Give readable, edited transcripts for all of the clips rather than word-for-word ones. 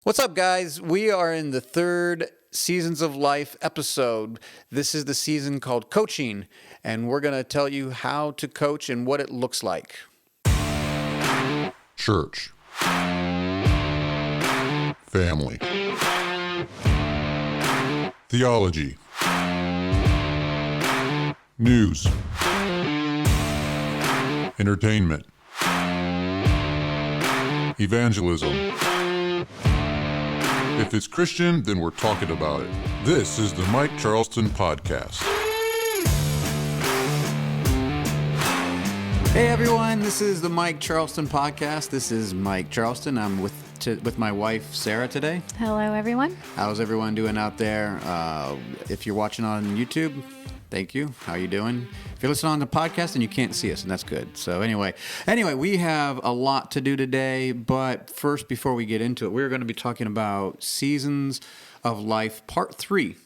What's up, guys? We are in the third Seasons of Life episode. This is the season called Coaching, and we're going to tell you how to coach and what it looks like. Church. Family. Theology. News. Entertainment. Evangelism. If it's Christian, then we're talking about it. This is the Mike Charleston Podcast. Hey, everyone. This is the Mike Charleston Podcast. This is Mike Charleston. I'm with my wife, Sarah, today. Hello, everyone. How's everyone doing out there? If you're watching on YouTube, thank you. How you doing? If you're listening on the podcast, then you can't see us, and that's good. So anyway, we have a lot to do today, but first, before we get into it, we're going to be talking about Seasons of Life Part 3,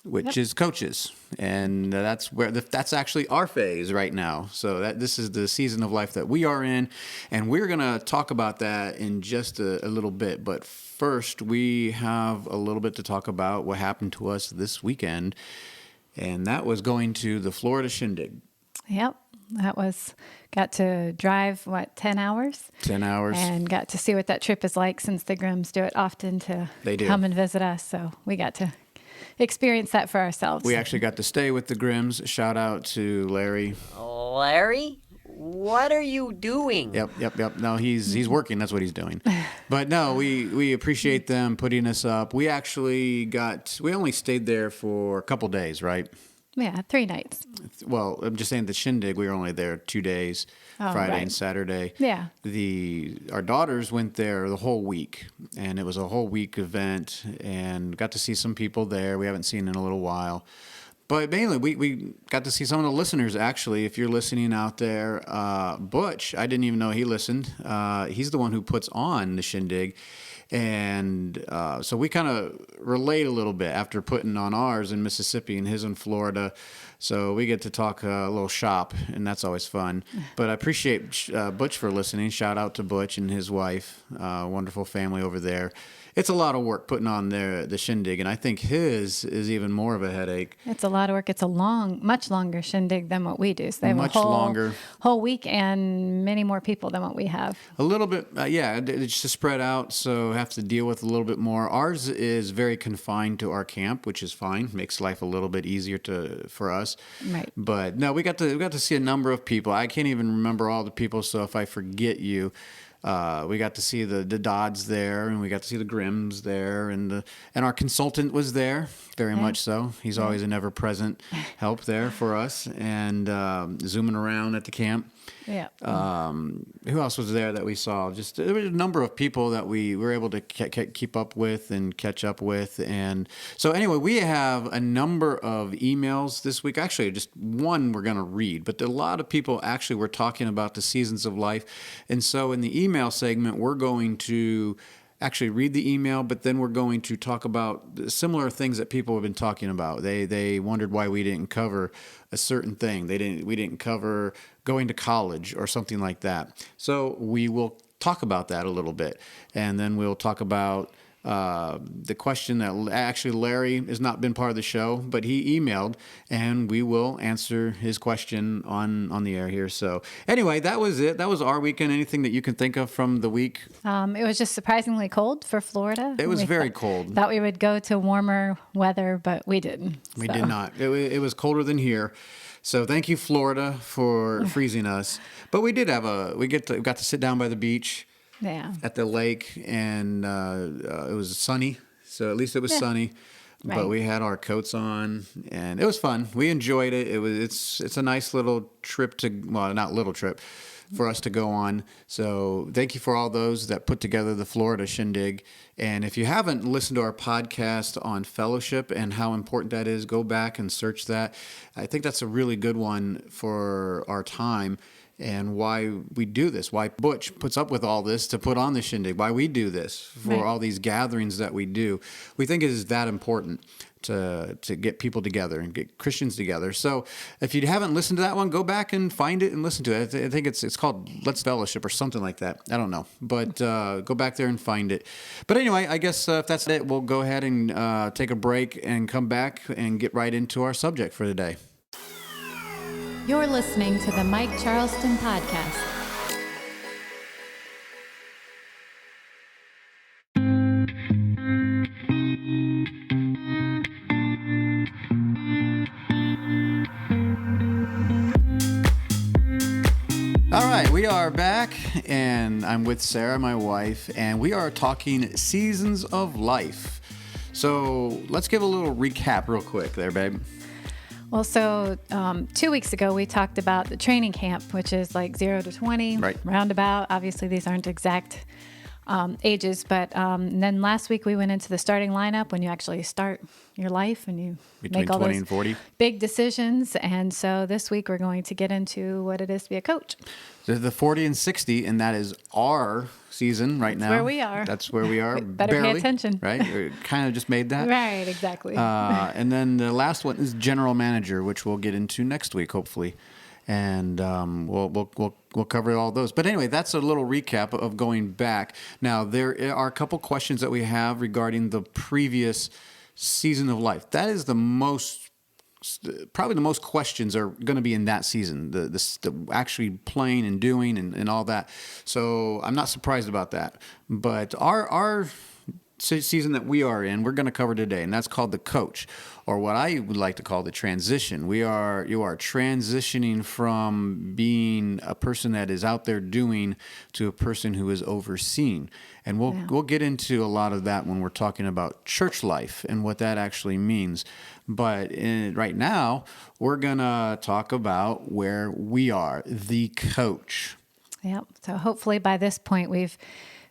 which is coaches, and that's actually our phase right now. So this is the season of life that we are in, and we're going to talk about that in just a little bit. But first, we have a little bit to talk about what happened to us this weekend. And that was going to the Florida Shindig. Yep. Got to drive, 10 hours? 10 hours. And got to see what that trip is like, since the Grimms do it often to come and visit us. So we got to experience that for ourselves. We actually got to stay with the Grimms. Shout out to Larry. Larry? What are you doing? Yep. No, he's working. That's what he's doing. But no, we appreciate them putting us up. We only stayed there for a couple days, right? Yeah, 3 nights. Well, I'm just saying the Shindig, we were only there 2 days, Friday and Saturday. Yeah. Our daughters went there the whole week, and it was a whole week event, and got to see some people there we haven't seen in a little while. But mainly, we got to see some of the listeners, actually. If you're listening out there, Butch, I didn't even know he listened. He's the one who puts on the Shindig. And so we kind of relate a little bit after putting on ours in Mississippi and his in Florida. So we get to talk a little shop, and that's always fun. But I appreciate Butch for listening. Shout out to Butch and his wife. Wonderful family over there. It's a lot of work putting on the Shindig, and I think his is even more of a headache. It's a lot of work. It's a much longer Shindig than what we do. So they have much a longer whole week and many more people than what we have. A little bit, it's just spread out, so have to deal with a little bit more. Ours is very confined to our camp, which is fine. Makes life a little bit easier for us. Right. But no, we got to see a number of people. I can't even remember all the people, so if I forget you. We got to see the Dodds there, and we got to see the Grimms there, and our consultant was there, very much so. He's always an ever-present help there for us, and zooming around at the camp. Yeah. Who else was there that we saw? Just there was a number of people that we were able to keep up with and catch up with, and so anyway, we have a number of emails this week. Actually, just one we're going to read, but a lot of people actually were talking about the Seasons of Life, and so in the email segment, we're going to actually read the email, but then we're going to talk about similar things that people have been talking about. They wondered why we didn't cover a certain thing. We didn't cover going to college or something like that. So we will talk about that a little bit, and then we'll talk about the question that actually Larry has not been part of the show, but he emailed, and we will answer his question on the air here. So anyway, that was it. That was our weekend. Anything that you can think of from the week? It was just surprisingly cold for Florida. It was very cold. Thought we would go to warmer weather, but we didn't. We did not. It was colder than here. So thank you, Florida, for freezing us. But we did got to sit down by the beach. Yeah. At the lake, and it was sunny, so at least it was sunny. Right. But we had our coats on, and it was fun. We enjoyed it. It's a nice little trip not little trip, for us to go on. So thank you for all those that put together the Florida Shindig. And if you haven't listened to our podcast on fellowship and how important that is, go back and search that. I think that's a really good one for our time. and why we do this, why Butch puts up with all this to put on the shindig, why we do this for all these gatherings that we do. We think it is that important to get people together and get Christians together. So if you haven't listened to that one, go back and find it and listen to it. I think it's called Let's Fellowship or something like that. I don't know, but go back there and find it. But anyway, I guess if that's it, we'll go ahead and take a break and come back and get right into our subject for today. You're listening to the Mike Charleston Podcast. All right, we are back, and I'm with Sarah, my wife, and we are talking seasons of life. So let's give a little recap real quick there, babe. Well, so 2 weeks ago, we talked about the training camp, which is like 0 to 20, roundabout. Obviously, these aren't exact ages, but then last week we went into the starting lineup when you actually start your life and you between make all 20 those and 40 big decisions. And so this week we're going to get into what it is to be a coach. The 40 and 60, and that is our season right now. That's where we are. That's where we are. Better barely, pay attention. Right? We kind of just made that. Right, exactly. And then the last one is general manager, which we'll get into next week, hopefully. And we'll cover all those. But anyway, that's a little recap of going back. Now, there are a couple questions that we have regarding the previous season of life. That is probably the most questions are going to be in that season, the actually playing and doing and all that. So I'm not surprised about that. But our season that we are in, we're going to cover today, and that's called the coach, or what I would like to call the transition. You are transitioning from being a person that is out there doing to a person who is overseeing. And we'll get into a lot of that when we're talking about church life and what that actually means. But right now, we're going to talk about where we are, the coach. Yep. So hopefully by this point we've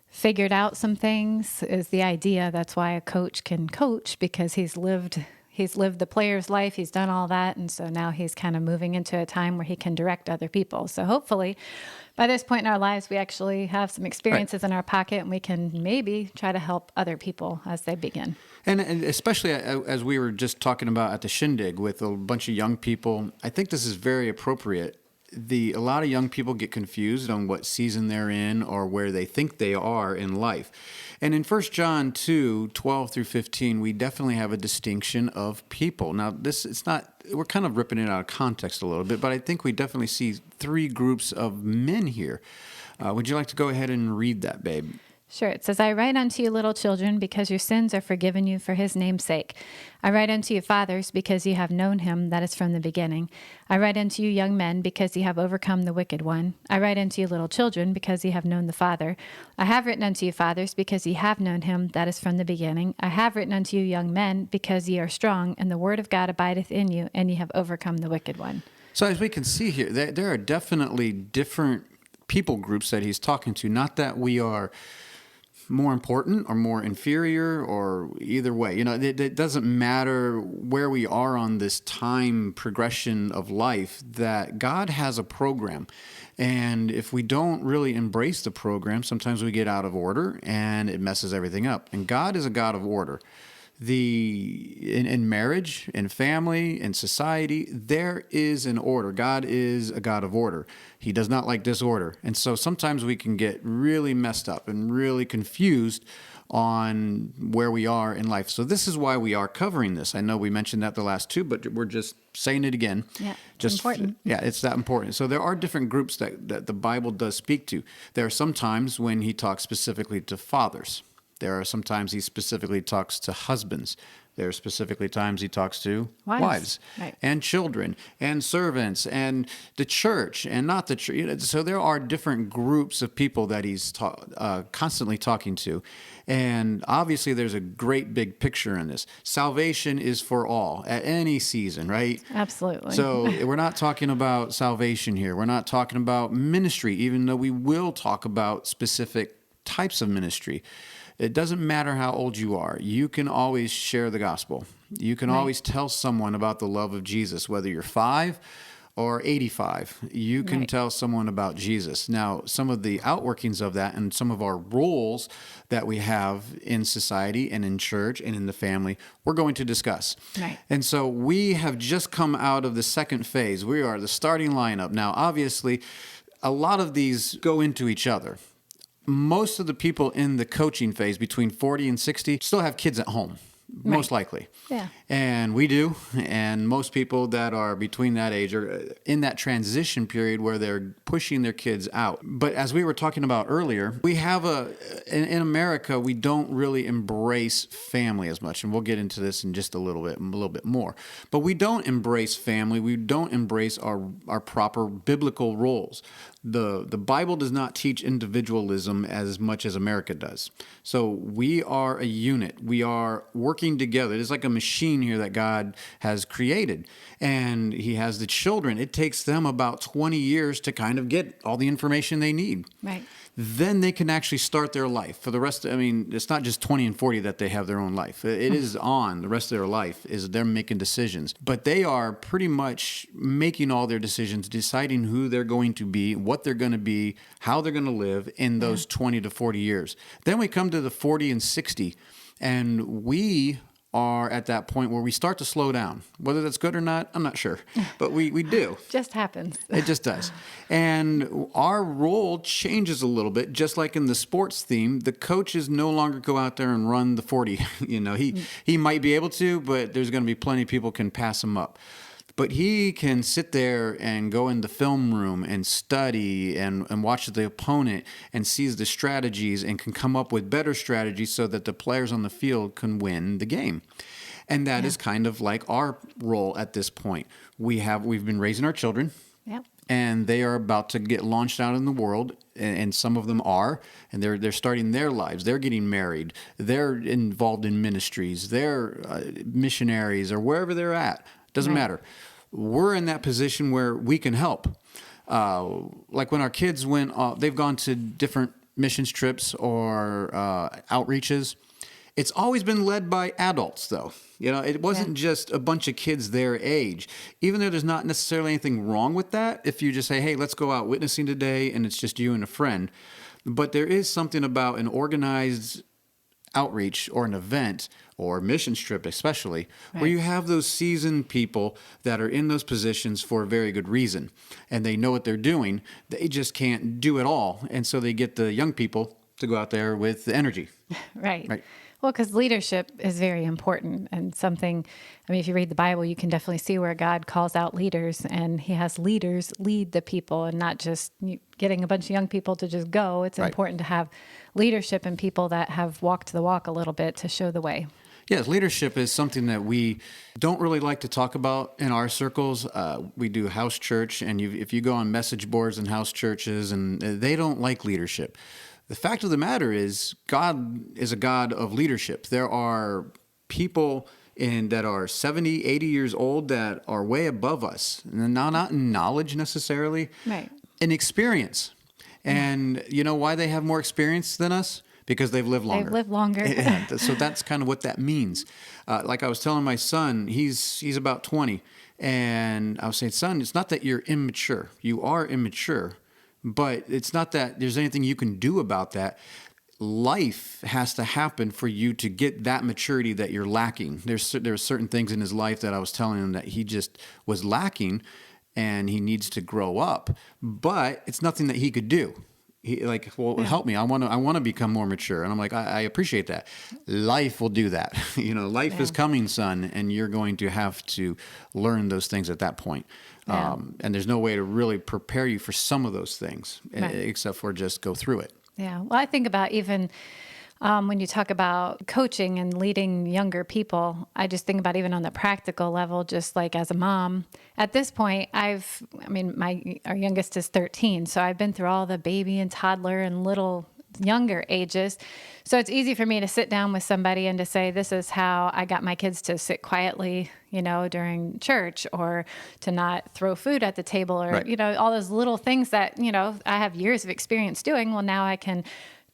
figured out some things is the idea. That's why a coach can coach, because he's lived the player's life. He's done all that. And so now he's kind of moving into a time where he can direct other people. So hopefully by this point in our lives, we actually have some experiences in our pocket, and we can maybe try to help other people as they begin. And especially as we were just talking about at the shindig with a bunch of young people, I think this is very appropriate. A lot of young people get confused on what season they're in or where they think they are in life. And in 1 John 2:12 through 15, we definitely have a distinction of people. Now, we're kind of ripping it out of context a little bit, but I think we definitely see three groups of men here. Would you like to go ahead and read that, babe? Sure. It says, I write unto you, little children, because your sins are forgiven you for his name's sake. I write unto you, fathers, because ye have known him that is from the beginning. I write unto you, young men, because ye have overcome the wicked one. I write unto you, little children, because ye have known the Father. I have written unto you, fathers, because ye have known him that is from the beginning. I have written unto you, young men, because ye are strong, and the word of God abideth in you, and ye have overcome the wicked one. So as we can see here, there are definitely different people groups that he's talking to. Not that we are more important or more inferior or either way. It doesn't matter where we are on this time progression of life, that God has a program. And if we don't really embrace the program, sometimes we get out of order and it messes everything up. And God is a God of order. In marriage, in family, in society, there is an order. God is a God of order. He does not like disorder. And so sometimes we can get really messed up and really confused on where we are in life. So this is why we are covering this. I know we mentioned that the last two, but we're just saying it again. Yeah, it's important. Yeah, it's that important. So there are different groups that the Bible does speak to. There are some times when he talks specifically to fathers. There are sometimes he specifically talks to husbands. There are specifically times he talks to wives right, and children and servants and the church and not the church. So there are different groups of people that he's constantly talking to. And obviously there's a great big picture in this. Salvation is for all at any season, right? Absolutely. So we're not talking about salvation here. We're not talking about ministry, even though we will talk about specific types of ministry. It doesn't matter how old you are. You can always share the gospel. You can always tell someone about the love of Jesus, whether you're 5 or 85, you can Right. tell someone about Jesus. Now, some of the outworkings of that and some of our roles that we have in society and in church and in the family, we're going to discuss. Right. And so we have just come out of the second phase. We are the starting lineup. Now, obviously, a lot of these go into each other. Most of the people in the coaching phase between 40 and 60 still have kids at home, most likely. Yeah. And we do. And most people that are between that age are in that transition period where they're pushing their kids out. But as we were talking about earlier, we have in America, we don't really embrace family as much. And we'll get into this in just a little bit more. But we don't embrace family. We don't embrace our proper biblical roles. The Bible does not teach individualism as much as America does. So we are a unit. We are working together. It's like a machine here that God has created. And he has the children. It takes them about 20 years to kind of get all the information they need. Right. Then they can actually start their life. For the rest, it's not just 20 and 40 that they have their own life. It is on. The rest of their life is them making decisions. But they are pretty much making all their decisions, deciding who they're going to be, what they're going to be, how they're going to live in those 20 to 40 years. Then we come to the 40 and 60, and we are at that point where we start to slow down. Whether that's good or not, I'm not sure. But we do. Just happens. It just does. And our role changes a little bit, just like in the sports theme. The coaches no longer go out there and run the 40. He might be able to, but there's going to be plenty of people can pass him up. But he can sit there and go in the film room and study and watch the opponent and sees the strategies and can come up with better strategies so that the players on the field can win the game. And that is kind of like our role at this point. We've been raising our children. Yep. And they are about to get launched out in the world, and some of them are, and they're starting their lives. They're getting married. They're involved in ministries. They're missionaries or wherever they're at. Doesn't matter. We're in that position where we can help. Like when our kids went, they've gone to different missions trips or outreaches. It's always been led by adults, though. It wasn't just a bunch of kids their age. Even though there's not necessarily anything wrong with that, if you just say, hey, let's go out witnessing today, and it's just you and a friend. But there is something about an organized outreach or an event or mission trip especially, where you have those seasoned people that are in those positions for a very good reason, and they know what they're doing. They just can't do it all, and so they get the young people to go out there with the energy. Right. Well, because leadership is very important and something, if you read the Bible, you can definitely see where God calls out leaders, and he has leaders lead the people and not just getting a bunch of young people to just go. It's important to have leadership and people that have walked the walk a little bit to show the way. Yes, leadership is something that we don't really like to talk about in our circles. We do house church, and if you go on message boards and house churches, and they don't like leadership. The fact of the matter is, God is a God of leadership. There are people that are 70, 80 years old that are way above us, not in knowledge necessarily, in experience. And you know why they have more experience than us? Because they've lived longer. They've lived longer. So that's kind of what that means. Like I was telling my son, he's about 20, and I was saying, son, it's not that you're immature. You are immature, but it's not that there's anything you can do about that. Life has to happen for you to get that maturity that you're lacking. There are certain things in his life that I was telling him that he just was lacking, and he needs to grow up. But it's nothing that he could do. Help me. I want to become more mature. And I'm like, I appreciate that. Life will do that. Life is coming, son, and you're going to have to learn those things at that point. And there's no way to really prepare you for some of those things, except for just go through it. Yeah. Well, I think about even when you talk about coaching and leading younger people, I just think about even on the practical level, just like as a mom, at this point, our youngest is 13. So I've been through all the baby and toddler and little younger ages. So it's easy for me to sit down with somebody and to say, this is how I got my kids to sit quietly, during church, or to not throw food at the table, or, all those little things that, I have years of experience doing. Well, now I can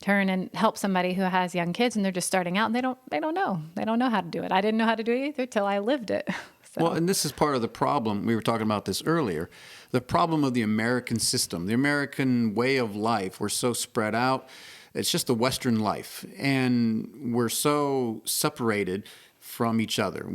turn and help somebody who has young kids and they're just starting out and they don't know how to do it. I didn't know how to do it either till I lived it. So. Well, and this is part of the problem. We were talking about this earlier. The problem of the American system, the American way of life. We're so spread out. It's just the Western life. And we're so separated from each other.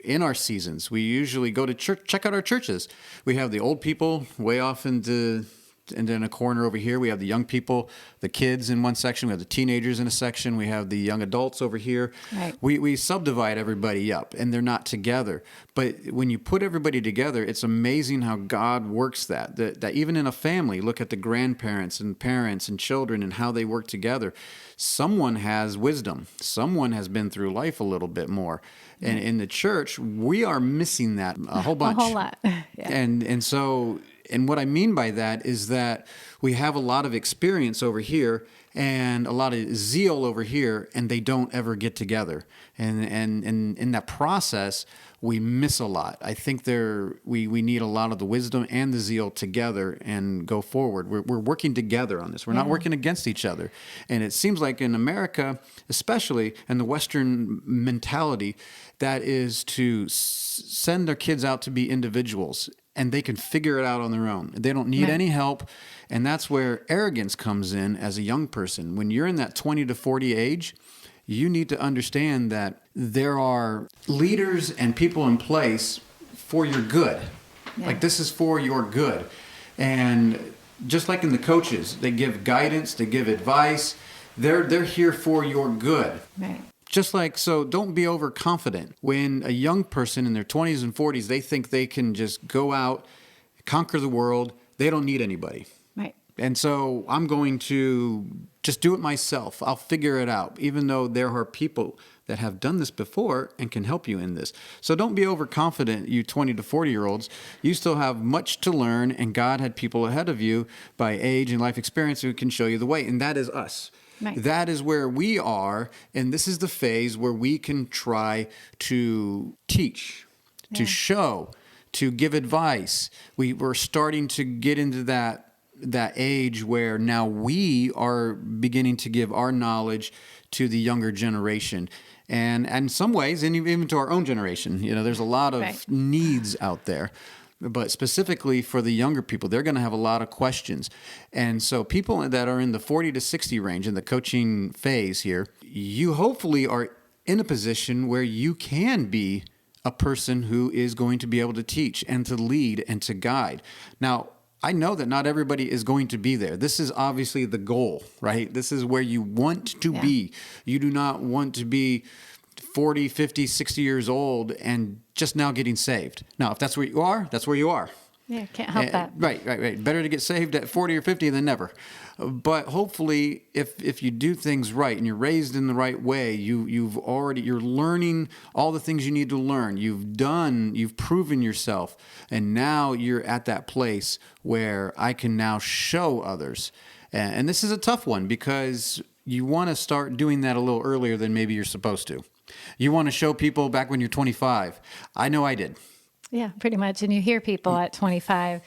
In our seasons, we usually go to church, check out our churches. We have the old people way off and then a corner over here, we have the young people, the kids in one section. We have the teenagers in a section. We have the young adults over here. Right. We subdivide everybody up, and they're not together. But when you put everybody together, it's amazing how God works that. That even in a family, look at the grandparents and parents and children and how they work together. Someone has wisdom. Someone has been through life a little bit more. And in the church, we are missing that a whole bunch. A whole lot. Yeah. And what I mean by that is that we have a lot of experience over here and a lot of zeal over here, and they don't ever get together. And in that process, we miss a lot. I think we need a lot of the wisdom and the zeal together and go forward. We're working together on this. We're not working against each other. And it seems like in America, especially in the Western mentality, that is to send their kids out to be individuals, and they can figure it out on their own. They don't need any help. And that's where arrogance comes in as a young person. When you're in that 20 to 40 age, you need to understand that there are leaders and people in place for your good. Yeah. Like, this is for your good. And just like in the coaches, they give guidance, they give advice. They're here for your good. Right. Just like, so don't be overconfident. When a young person in their 20s and 40s, they think they can just go out, conquer the world. They don't need anybody. Right. And so I'm going to just do it myself. I'll figure it out, even though there are people that have done this before and can help you in this. So don't be overconfident, you 20 to 40-year-olds. You still have much to learn, and God had people ahead of you by age and life experience who can show you the way, and that is us. Right. That is where we are, and this is the phase where we can try to teach, to show, to give advice. We're starting to get into that age where now we are beginning to give our knowledge to the younger generation. And in some ways, and even to our own generation, there's a lot of needs out there. But specifically for the younger people, they're going to have a lot of questions. And so people that are in the 40 to 60 range in the coaching phase here, you hopefully are in a position where you can be a person who is going to be able to teach and to lead and to guide. Now, I know that not everybody is going to be there. This is obviously the goal, right? This is where you want to be. You do not want to be 40, 50, 60 years old and just now getting saved. Now, if that's where you are, that's where you are. Yeah, can't help that. Right. Better to get saved at 40 or 50 than never. But hopefully, if you do things right and you're raised in the right way, you're learning all the things you need to learn. You've proven yourself, and now you're at that place where I can now show others. And this is a tough one because you want to start doing that a little earlier than maybe you're supposed to. You want to show people back when you're 25. I know I did. Yeah, pretty much. And you hear people at 25,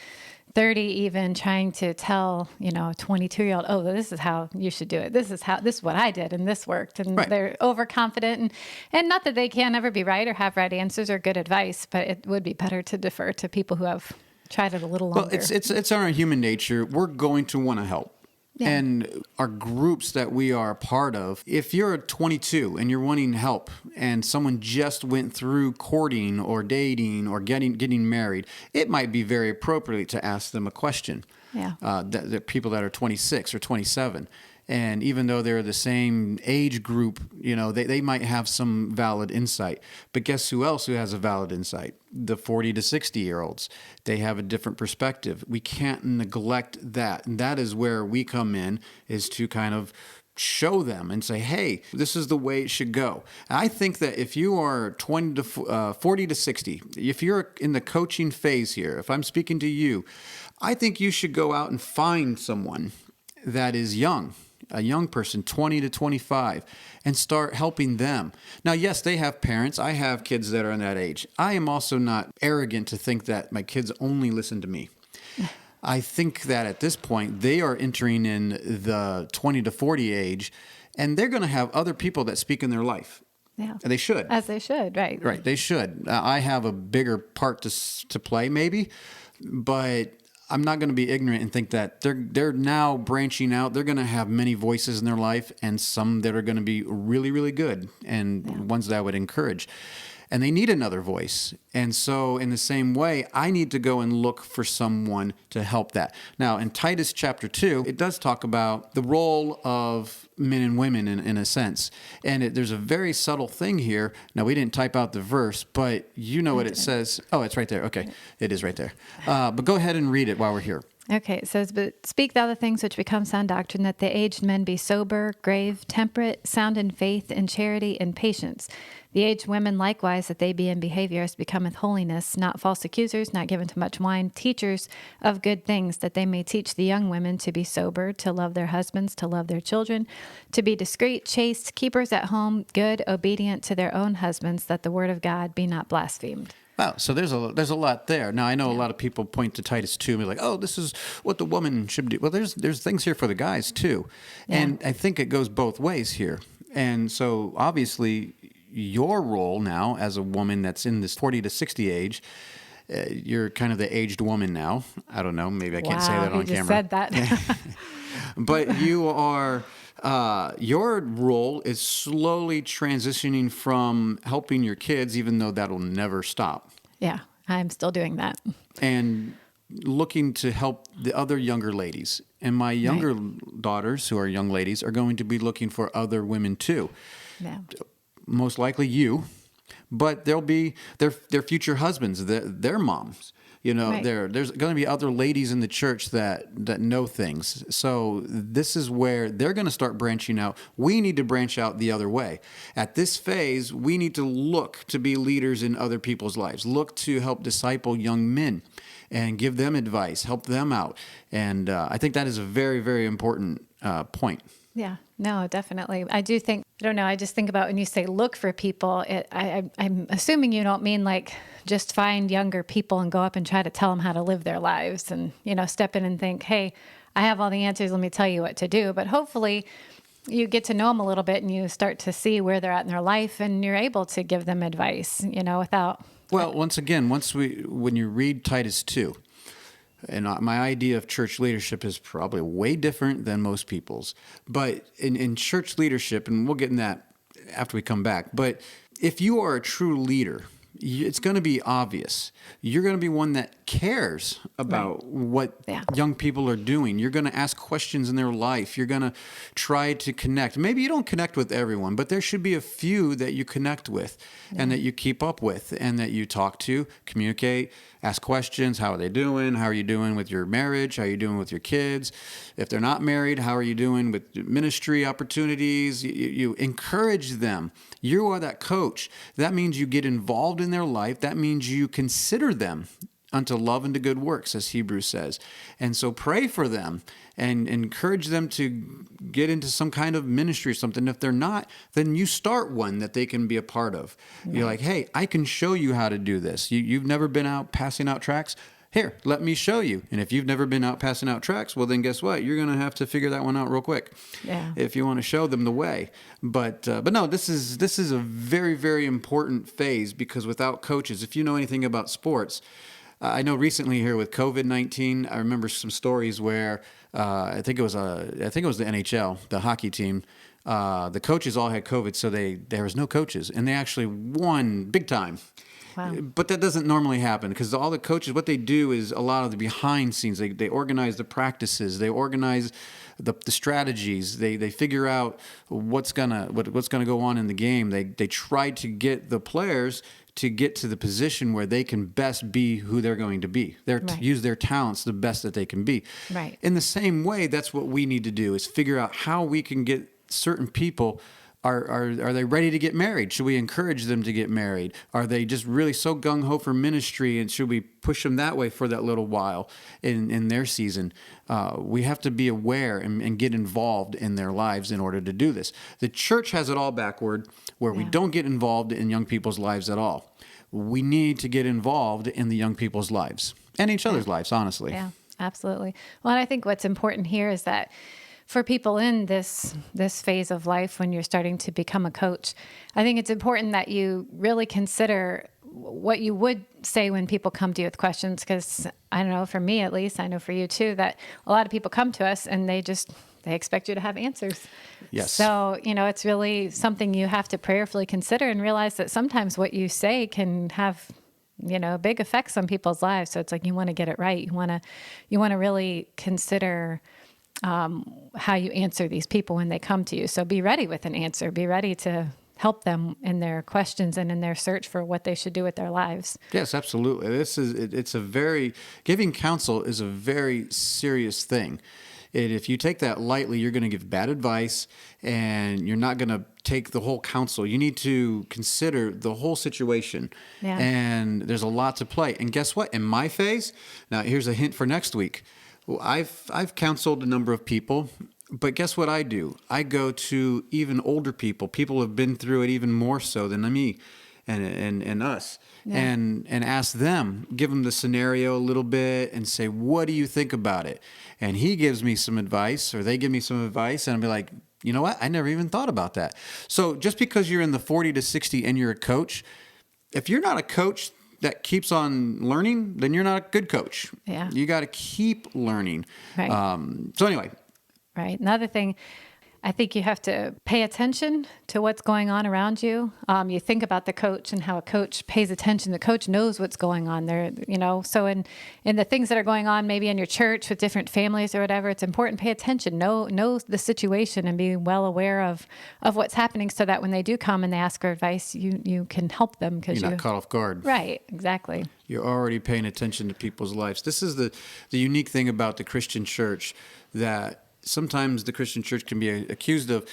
30 even trying to tell, a 22-year-old, oh, this is how you should do it. This is what I did and this worked. And they're overconfident. And not that they can ever be right or have right answers or good advice, but it would be better to defer to people who have tried it a little longer. Well, it's our human nature. We're going to want to help. Yeah. And our groups that we are a part of, if you're 22 and you're wanting help and someone just went through courting or dating or getting married, it might be very appropriate to ask them a question. Yeah. The people that are 26 or 27. And even though they're the same age group, they might have some valid insight. But guess who else who has a valid insight? The 40 to 60-year-olds. They have a different perspective. We can't neglect that. And that is where we come in, is to kind of show them and say, hey, this is the way it should go. And I think that if you are 40 to 60, if you're in the coaching phase here, if I'm speaking to you, I think you should go out and find someone that is young, a young person, 20 to 25, and start helping them. Now, yes, they have parents. I have kids that are in that age. I am also not arrogant to think that my kids only listen to me. I think that at this point, they are entering in the 20 to 40 age, and they're going to have other people that speak in their life. Yeah. And they should. As they should, right? Right, they should. I have a bigger part to play, maybe, but I'm not going to be ignorant and think that they're now branching out. They're going to have many voices in their life, and some that are going to be really, really good, and ones that I would encourage. And they need another voice. And so in the same way, I need to go and look for someone to help that. Now, in Titus chapter 2, it does talk about the role of men and women in a sense. And there's a very subtle thing here. Now, we didn't type out the verse, but you know what it says. Oh, it's right there. Okay, it is right there. But go ahead and read it while we're here. Okay, it says, "But speak thou the things which become sound doctrine, that the aged men be sober, grave, temperate, sound in faith, in charity, and patience. The aged women likewise, that they be in behavior as becometh holiness, not false accusers, not given to much wine, teachers of good things, that they may teach the young women to be sober, to love their husbands, to love their children, to be discreet, chaste, keepers at home, good, obedient to their own husbands, that the word of God be not blasphemed." Wow, so there's a lot there. Now I know a lot of people point to Titus 2 and be like, "Oh, this is what the woman should do." Well, there's things here for the guys too, and I think it goes both ways here. And so obviously, your role now as a woman that's in this 40 to 60 age, you're kind of the aged woman now. I don't know, maybe I can't say that on you just camera. said that. But you are. Your role is slowly transitioning from helping your kids, even though that'll never stop, Yeah, I'm still doing that. and looking to help the other younger ladies. And my younger daughters, who are young ladies, are going to be looking for other women too. Yeah. Most likely you, but there'll be their future husbands, their moms. You know, Right. there's going to be other ladies in the church that know things. So this is where they're going to start branching out. We need to branch out the other way. At this phase, we need to look to be leaders in other people's lives. Look to help disciple young men and give them advice, help them out. And I think that is a very, very important point. Yeah, no, definitely. I do think, I don't know, I just think about when you say look for people, I'm assuming you don't mean like just find younger people and go up and try to tell them how to live their lives and, step in and think, hey, I have all the answers, let me tell you what to do. But hopefully you get to know them a little bit and you start to see where they're at in their life and you're able to give them advice, without... Well, once again, when you read Titus 2, and my idea of church leadership is probably way different than most people's. But in church leadership, and we'll get in that after we come back, but if you are a true leader, it's going to be obvious. You're going to be one that cares about what young people are doing. You're going to ask questions in their life. You're going to try to connect. Maybe you don't connect with everyone, but there should be a few that you connect with and that you keep up with and that you talk to, communicate, ask questions. How are they doing? How are you doing with your marriage? How are you doing with your kids? If they're not married, how are you doing with ministry opportunities? You encourage them. You are that coach. That means you get involved in their life. That means you consider them unto love and to good works, as Hebrews says. And so pray for them and encourage them to get into some kind of ministry or something. If they're not, then you start one that they can be a part of. You're like, hey, I can show you how to do this. You've never been out passing out tracts? Here, let me show you. And if you've never been out passing out tracts, well, then guess what? You're going to have to figure that one out real quick. Yeah. If you want to show them the way. But no, this is a very, very important phase because without coaches, if you know anything about sports, I know recently here with COVID-19, I remember some stories where I think it was the NHL, the hockey team. The coaches all had COVID, so there was no coaches, and they actually won big time. Wow. But that doesn't normally happen because all the coaches, what they do is a lot of the behind scenes. They organize the practices. They organize the strategies. They figure out what's gonna go on in the game. They try to get the players to get to the position where they can best be who they're going to be. To use their talents the best that they can be. Right. In the same way, that's what we need to do is figure out how we can get certain people. Are they ready to get married? Should we encourage them to get married? Are they just really so gung-ho for ministry, and should we push them that way for that little while in their season? We have to be aware and get involved in their lives in order to do this. The church has it all backward, where we don't get involved in young people's lives at all. We need to get involved in the young people's lives and each other's lives, honestly. Yeah, absolutely. Well, and I think what's important here is that for people in this phase of life when you're starting to become a coach, I think it's important that you really consider what you would say when people come to you with questions, because I don't know, for me at least, I know for you too, that a lot of people come to us and they expect you to have answers. Yes. So, it's really something you have to prayerfully consider and realize that sometimes what you say can have, big effects on people's lives. So it's like, you want to get it right. You want to really consider how you answer these people when they come to you. So be ready with an answer. Be ready to help them in their questions and in their search for what they should do with their lives. Yes, absolutely. Giving counsel is a very serious thing. If you take that lightly, you're going to give bad advice and you're not going to take the whole counsel. You need to consider the whole situation. Yeah. And there's a lot to play. And guess what? In my phase, now here's a hint for next week. Well, I've counseled a number of people, but guess what I do? I go to even older people. People have been through it even more so than me and us. Yeah. And ask them, give them the scenario a little bit and say, what do you think about it? And he gives me some advice, or they give me some advice, and I'll be like, you know what? I never even thought about that. So just because you're in the 40 to 60 and you're a coach, if you're not a coach that keeps on learning, then you're not a good coach. Yeah. You got to keep learning. Right. So anyway. Right. Another thing, I think you have to pay attention to what's going on around you. You think about the coach and how a coach pays attention. The coach knows what's going on there, So in the things that are going on, maybe in your church with different families or whatever, it's important to pay attention, know the situation, and be well aware of what's happening, so that when they do come and they ask for advice, you can help them, because You're not caught off guard. Right. Exactly. You're already paying attention to people's lives. This is the unique thing about the Christian church, that sometimes the Christian church can be accused of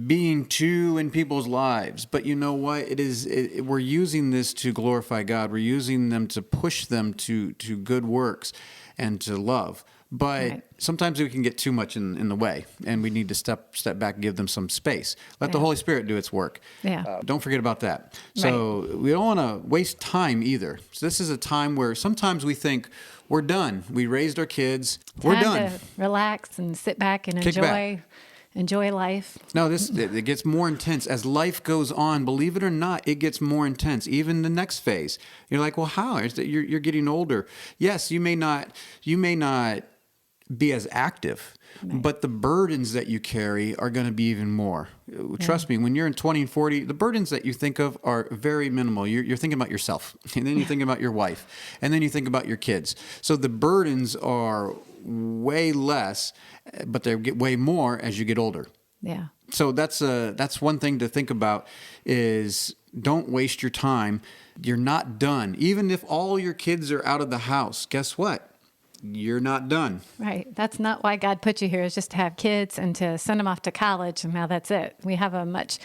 being too in people's lives. But you know what? We're using this to glorify God. We're using them to push them to good works and to love. But Right. sometimes we can get too much in the way, and we need to step back and give them some space. Let the Yeah. Holy Spirit do its work. Yeah. Don't forget about that. So we don't want to waste time either. So this is a time where sometimes we think, we're done. We raised our kids. We're Time done. to relax and sit back and Kick back. enjoy life. No, it gets more intense as life goes on. Believe it or not, it gets more intense. Even the next phase, you're like, well, how? You're getting older. Yes, you may not be as active, but the burdens that you carry are going to be even more. Trust me, when you're in 20 and 40, the burdens that you think of are very minimal. You're thinking about yourself, and then you think about your wife, and then you think about your kids. So the burdens are way less, but they get way more as you get older. Yeah. So that's one thing to think about, is don't waste your time. You're not done. Even if all your kids are out of the house, guess what? You're not done. Right. That's not why God put you here, is just to have kids and to send them off to college, and now that's it. We have a much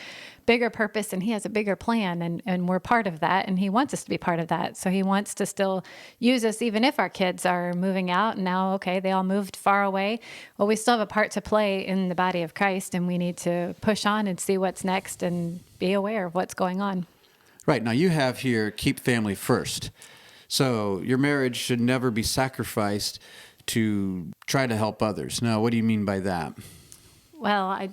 bigger purpose, and he has a bigger plan, and we're part of that, and he wants us to be part of that. So he wants to still use us, even if our kids are moving out, and now, okay, they all moved far away. Well, we still have a part to play in the body of Christ, and we need to push on and see what's next and be aware of what's going on. Right. Now you have here, keep family first. So your marriage should never be sacrificed to try to help others. Now, what do you mean by that? Well, I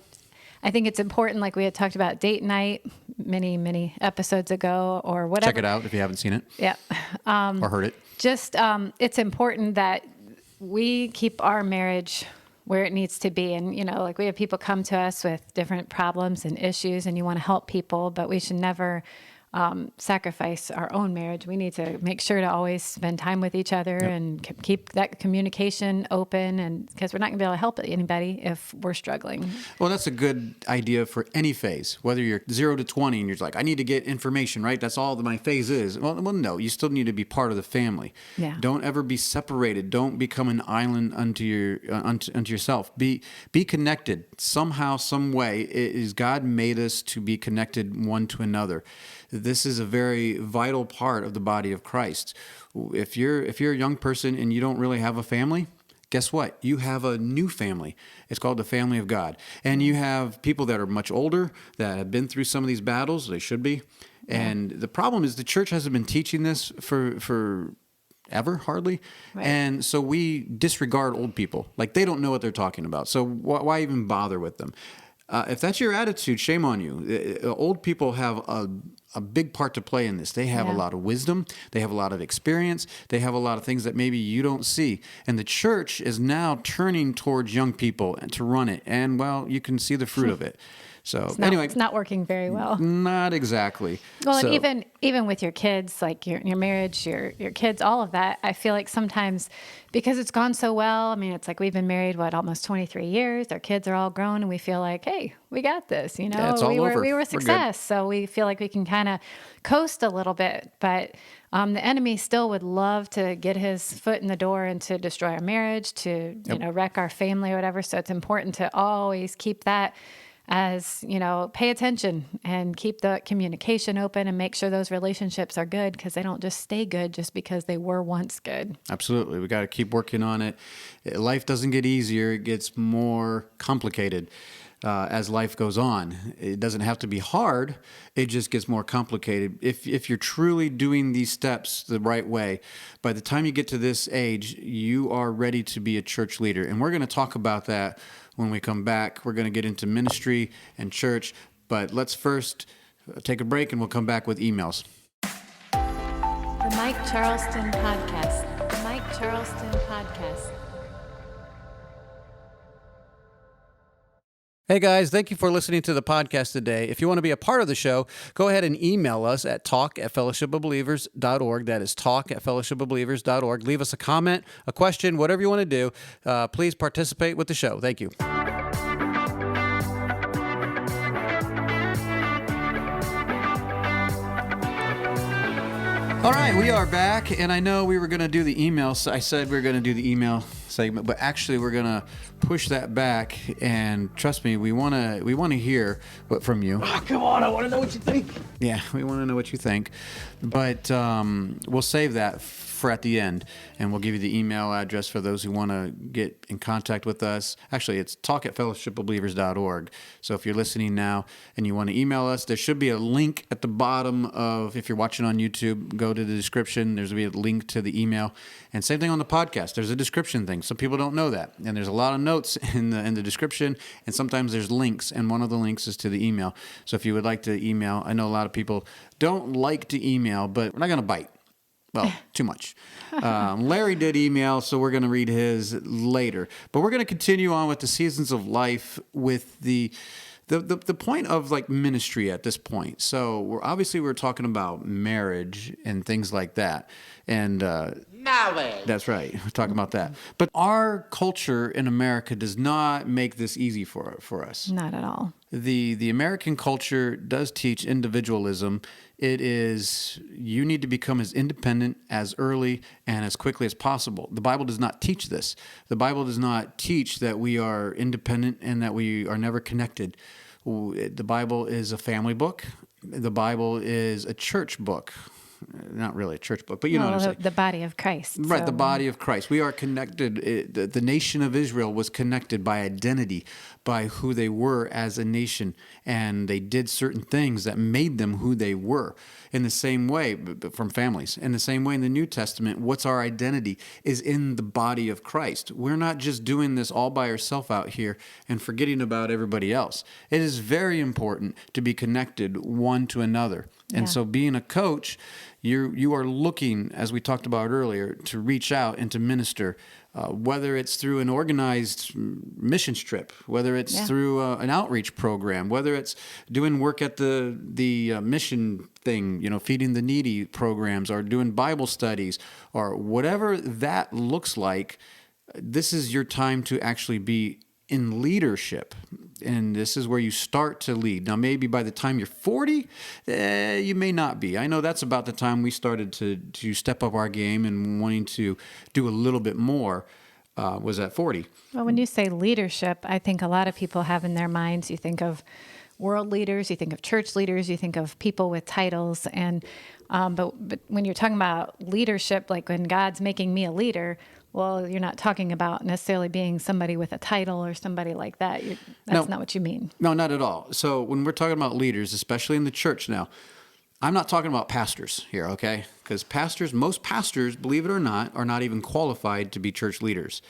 think it's important, like we had talked about date night many episodes ago, or whatever. Check it out if you haven't seen it. Yeah. Or heard it. Just, it's important that we keep our marriage where it needs to be. And, like we have people come to us with different problems and issues, and you want to help people, but we should never sacrifice our own marriage. We need to make sure to always spend time with each other and keep that communication open, and because we're not going to be able to help anybody if we're struggling. Well, that's a good idea for any phase, whether you're 0 to 20 and you're like, I need to get information, right? That's all that my phase is. Well, no, you still need to be part of the family. Yeah. Don't ever be separated. Don't become an island unto yourself. Be connected somehow, some way. God made us to be connected one to another. This is a very vital part of the body of Christ. If you're a young person and you don't really have a family, guess what? You have a new family. It's called the family of God. And you have people that are much older that have been through some of these battles. They should be. And the problem is the church hasn't been teaching this for ever, hardly. Right. And so we disregard old people. Like, they don't know what they're talking about. So why even bother with them? If that's your attitude, shame on you. Old people have a big part to play in this. They have a lot of wisdom. They have a lot of experience. They have a lot of things that maybe you don't see. And the church is now turning towards young people to run it. And, well, you can see the fruit of it. So anyway, it's not working very well. Not exactly. Well, So- and even with your kids, like your marriage, your kids, all of that, I feel like sometimes because it's gone so well. I mean, it's like we've been married almost 23 years. Our kids are all grown, and we feel like, hey, we got this. You know, Yeah, it's all over. we were We're a good. success, so we feel like we can kind of coast a little bit. But the enemy still would love to get his foot in the door and to destroy our marriage, to wreck our family or whatever. So it's important to always keep that as, pay attention and keep the communication open and make sure those relationships are good, because they don't just stay good just because they were once good. Absolutely. We got to keep working on it. Life doesn't get easier. It gets more complicated as life goes on. It doesn't have to be hard. It just gets more complicated. If you're truly doing these steps the right way, by the time you get to this age, you are ready to be a church leader. And we're going to talk about that when we come back. We're going to get into ministry and church. But let's first take a break, and we'll come back with emails. The Mike Charleston Podcast. The Mike Charleston Podcast. Hey guys, thank you for listening to the podcast today. If you want to be a part of the show, go ahead and email us at talk@fellowshipofbelievers.org. That is talk@fellowshipofbelievers.org. Leave us a comment, a question, whatever you want to do. Please participate with the show. Thank you. All right, we are back, and I know we were going to do the email. So I said we were going to do the email segment, but actually we're going to push that back. And trust me, we want to hear from you. Oh, come on, I want to know what you think. Yeah, we want to know what you think, but we'll save that for at the end, and we'll give you the email address for those who want to get in contact with us. Actually, it's talk@fellowshipofbelievers.org. So if you're listening now and you want to email us, there should be a link at the bottom of, if you're watching on YouTube, go to the description. There's going to be a link to the email. And same thing on the podcast. There's a description thing. Some people don't know that. And there's a lot of notes in the description, and sometimes there's links, and one of the links is to the email. So if you would like to email, I know a lot of people don't like to email, but we're not going to bite. Well, too much. Larry did email, so we're going to read his later. But we're going to continue on with the seasons of life with the point of like ministry at this point. So we're talking about marriage and things like that. And Knowledge. that's right. We're talking about that. But our culture in America does not make this easy for us. Not at all. The American culture does teach individualism. It is, you need to become as independent as early and as quickly as possible. The Bible does not teach this. The Bible does not teach that we are independent and that we are never connected. The Bible is a family book. The Bible is a church book. Not really a church book, but you know what I'm saying. The body of Christ. Right, so, the body of Christ. We are connected. The nation of Israel was connected by identity, by who they were as a nation, and they did certain things that made them who they were. In the same way, from families. In the same way, in the New Testament, what's our identity is in the body of Christ. We're not just doing this all by ourselves out here and forgetting about everybody else. It is very important to be connected one to another. And so being a coach, you are looking, as we talked about earlier, to reach out and to minister, whether it's through an organized missions trip, whether it's through an outreach program, whether it's doing work at the mission thing, feeding the needy programs, or doing Bible studies, or whatever that looks like. This is your time to actually be in leadership. And this is where you start to lead. Now, maybe by the time you're 40, you may not be. I know that's about the time we started to step up our game and wanting to do a little bit more, was at 40. Well, when you say leadership, I think a lot of people have in their minds, you think of world leaders, you think of church leaders, you think of people with titles. And but when you're talking about leadership, like when God's making me a leader, well, you're not talking about necessarily being somebody with a title or somebody like that. That's not what you mean. No, not at all. So when we're talking about leaders, especially in the church now, I'm not talking about pastors here, okay? Because most pastors, believe it or not, are not even qualified to be church leaders.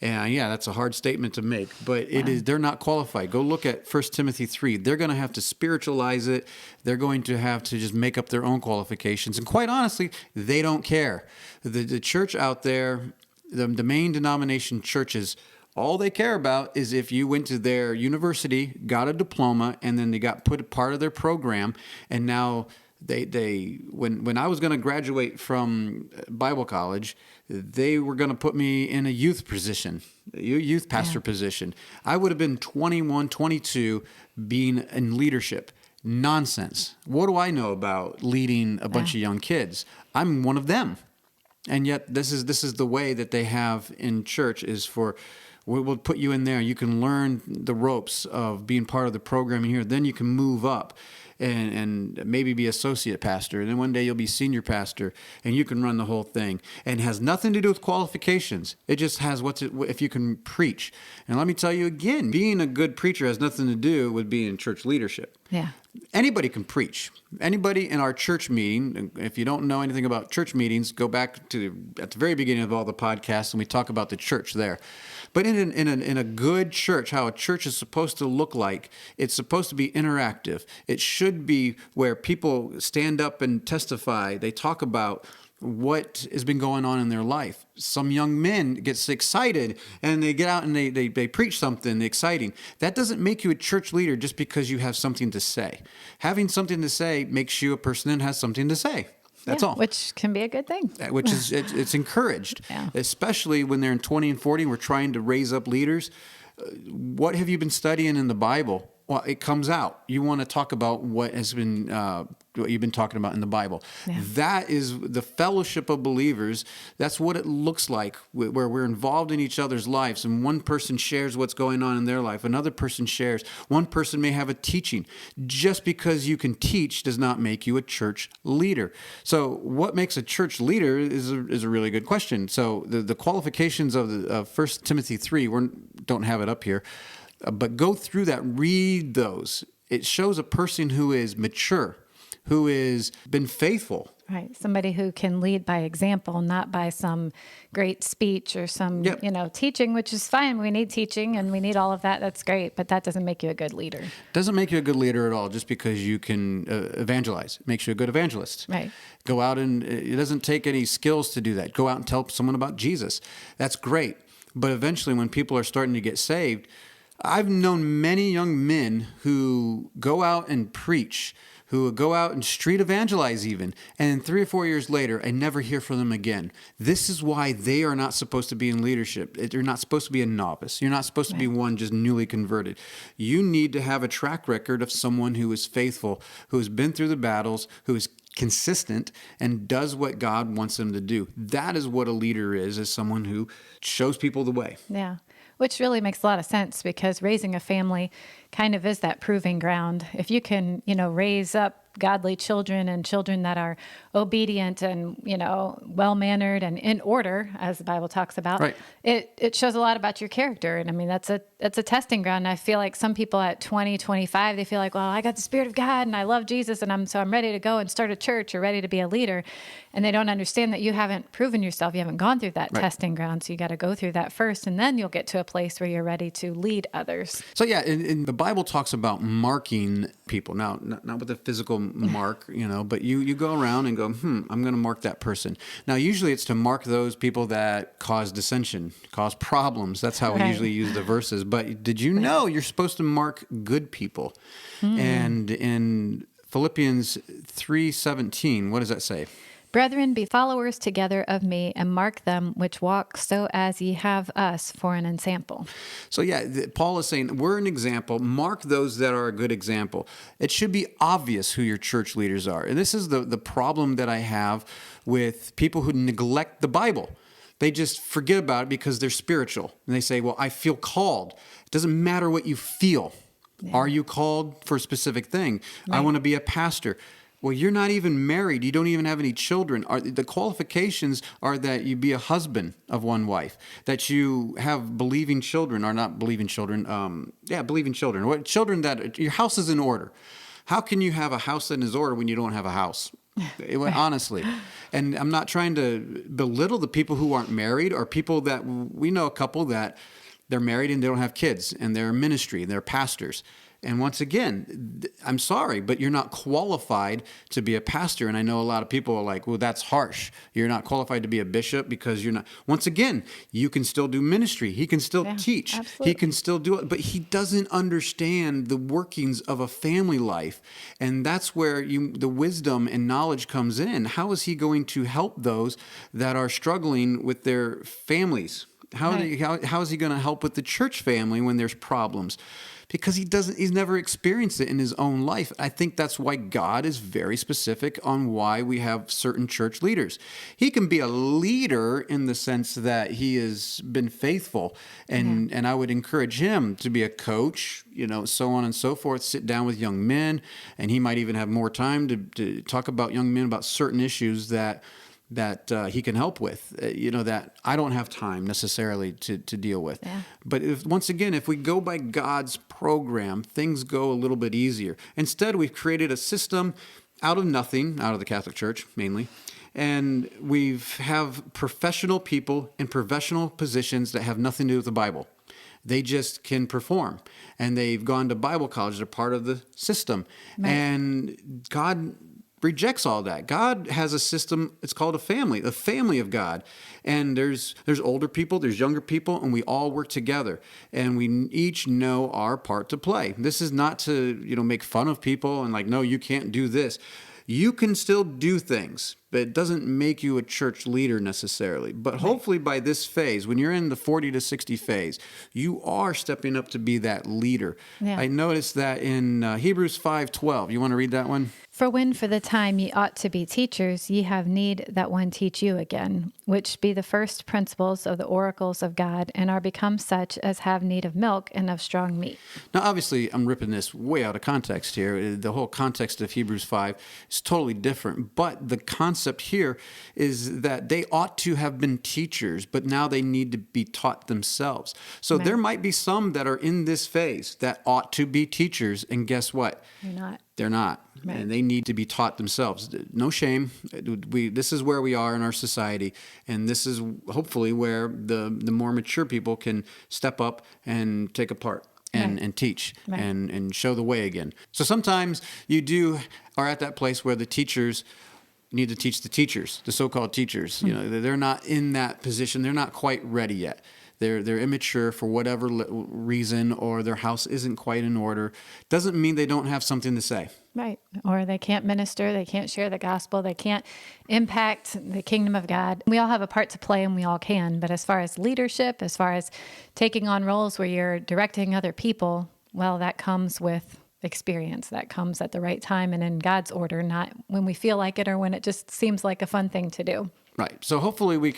And yeah, that's a hard statement to make, but they're not qualified. Go look at 1 Timothy 3. They're going to have to spiritualize it. They're going to have to just make up their own qualifications. And quite honestly, they don't care. The church out there, the main denomination churches, all they care about is if you went to their university, got a diploma, and then they got put a part of their program, and now when I was going to graduate from Bible college, they were going to put me in a youth position, a youth pastor position. I would have been 21, 22, being in leadership. Nonsense. What do I know about leading a bunch of young kids? I'm one of them. And yet this is the way that they have in church is for, we'll put you in there. You can learn the ropes of being part of the program here. Then you can move up and maybe be associate pastor. And then one day you'll be senior pastor and you can run the whole thing. And it has nothing to do with qualifications. It just has if you can preach. And let me tell you again, being a good preacher has nothing to do with being church leadership. Yeah. Anybody can preach. Anybody in our church meeting, if you don't know anything about church meetings, go back to at the very beginning of all the podcasts and we talk about the church there. But in a good church, how a church is supposed to look like, it's supposed to be interactive. It should be where people stand up and testify. They talk about what has been going on in their life. Some young men get excited and they get out and they preach something exciting. That doesn't make you a church leader just because you have something to say. Having something to say makes you a person that has something to say. That's all. Which can be a good thing. Which is it's encouraged, especially when they're in 20 and 40 and we're trying to raise up leaders. What have you been studying in the Bible? Well, it comes out. You want to talk about what has been what you've been talking about in the Bible. Yeah. That is the fellowship of believers. That's what it looks like, where we're involved in each other's lives, and one person shares what's going on in their life. Another person shares. One person may have a teaching. Just because you can teach does not make you a church leader. So what makes a church leader is a really good question. So the qualifications of 1 Timothy 3, we don't have it up here, but go through that, read those. It shows a person who is mature, who has been faithful. Right. Somebody who can lead by example, not by some great speech or some, teaching, which is fine. We need teaching and we need all of that. That's great. But that doesn't make you a good leader. Doesn't make you a good leader at all just because you can evangelize. It makes you a good evangelist. Right. Go out and it doesn't take any skills to do that. Go out and tell someone about Jesus. That's great. But eventually when people are starting to get saved, I've known many young men who go out and preach, who go out and street evangelize even, and 3 or 4 years later, I never hear from them again. This is why they are not supposed to be in leadership. You're not supposed to be a novice. You're not supposed to be one just newly converted. You need to have a track record of someone who is faithful, who has been through the battles, who is consistent and does what God wants them to do. That is what a leader is someone who shows people the way. Yeah. Which really makes a lot of sense because raising a family kind of is that proving ground. If you can, raise up godly children and children that are obedient and, well-mannered and in order, as the Bible talks about, right. It shows a lot about your character. And I mean, that's a testing ground. And I feel like some people at 20, 25, they feel like, well, I got the Spirit of God and I love Jesus and I'm ready to go and start a church or ready to be a leader. And they don't understand that you haven't proven yourself. You haven't gone through that testing ground. So you got to go through that first, and then you'll get to a place where you're ready to lead others. So yeah, in the Bible talks about marking people. Now, not with a physical mark, but you go around and go, I'm going to mark that person. Now, usually it's to mark those people that cause dissension, cause problems. That's how we usually use the verses. But did you know you're supposed to mark good people? And in Philippians 3:17, what does that say? Brethren, be followers together of me, and mark them which walk so as ye have us for an ensample. So yeah, Paul is saying, we're an example. Mark those that are a good example. It should be obvious who your church leaders are. And this is the problem that I have with people who neglect the Bible. They just forget about it because they're spiritual. And they say, well, I feel called. It doesn't matter what you feel. Yeah. Are you called for a specific thing? Right. I want to be a pastor. Well, you're not even married. You don't even have any children. The qualifications are that you be a husband of one wife, that you have believing children, or not believing children. Believing children. Children that your house is in order. How can you have a house in his order when you don't have a house? Honestly. And I'm not trying to belittle the people who aren't married, or people that we know a couple that they're married and they don't have kids, and they're in ministry and they're pastors. And once again, I'm sorry, but you're not qualified to be a pastor. And I know a lot of people are like, well, that's harsh. You're not qualified to be a bishop because you're not. Once again, you can still do ministry. He can still teach. Absolutely. He can still do it, but he doesn't understand the workings of a family life. And that's where the wisdom and knowledge comes in. How is he going to help those that are struggling with their families? How is he going to help with the church family when there's problems? Because he's never experienced it in his own life. I think that's why God is very specific on why we have certain church leaders. He can be a leader in the sense that he has been faithful, and I would encourage him to be a coach, so on and so forth, sit down with young men, and he might even have more time to talk about young men about certain issues that he can help with, that I don't have time necessarily to deal with. Yeah. But once again, if we go by God's program, things go a little bit easier. Instead, we've created a system out of nothing, out of the Catholic Church mainly, and we have professional people in professional positions that have nothing to do with the Bible. They just can perform, and they've gone to Bible college. They're part of the system, and God rejects all that. God has a system. It's called a family of God. And there's older people, there's younger people, and we all work together. And we each know our part to play. This is not to, make fun of people and like, no, you can't do this. You can still do things, but it doesn't make you a church leader necessarily. But hopefully by this phase, when you're in the 40 to 60 phase, you are stepping up to be that leader. Yeah. I noticed that in Hebrews 5:12. You want to read that one? For when for the time ye ought to be teachers, ye have need that one teach you again, which be the first principles of the oracles of God, and are become such as have need of milk and of strong meat. Now, obviously, I'm ripping this way out of context here. The whole context of Hebrews 5 is totally different, but the concept here is that they ought to have been teachers, but now they need to be taught themselves. So there might be some that are in this phase that ought to be teachers, and guess what? They're not. Right. And they need to be taught themselves. No shame. This is where we are in our society, and this is hopefully where the more mature people can step up and take a part and teach and show the way again. So sometimes you are at that place where the teachers need to teach the teachers, the so-called teachers. They're not in that position. They're not quite ready yet. They're immature for whatever reason, or their house isn't quite in order. Doesn't mean they don't have something to say. Right. Or they can't minister, they can't share the gospel, they can't impact the kingdom of God. We all have a part to play, and we all can. But as far as leadership, as far as taking on roles where you're directing other people, well, that comes with experience. That comes at the right time and in God's order, not when we feel like it or when it just seems like a fun thing to do. Right. So hopefully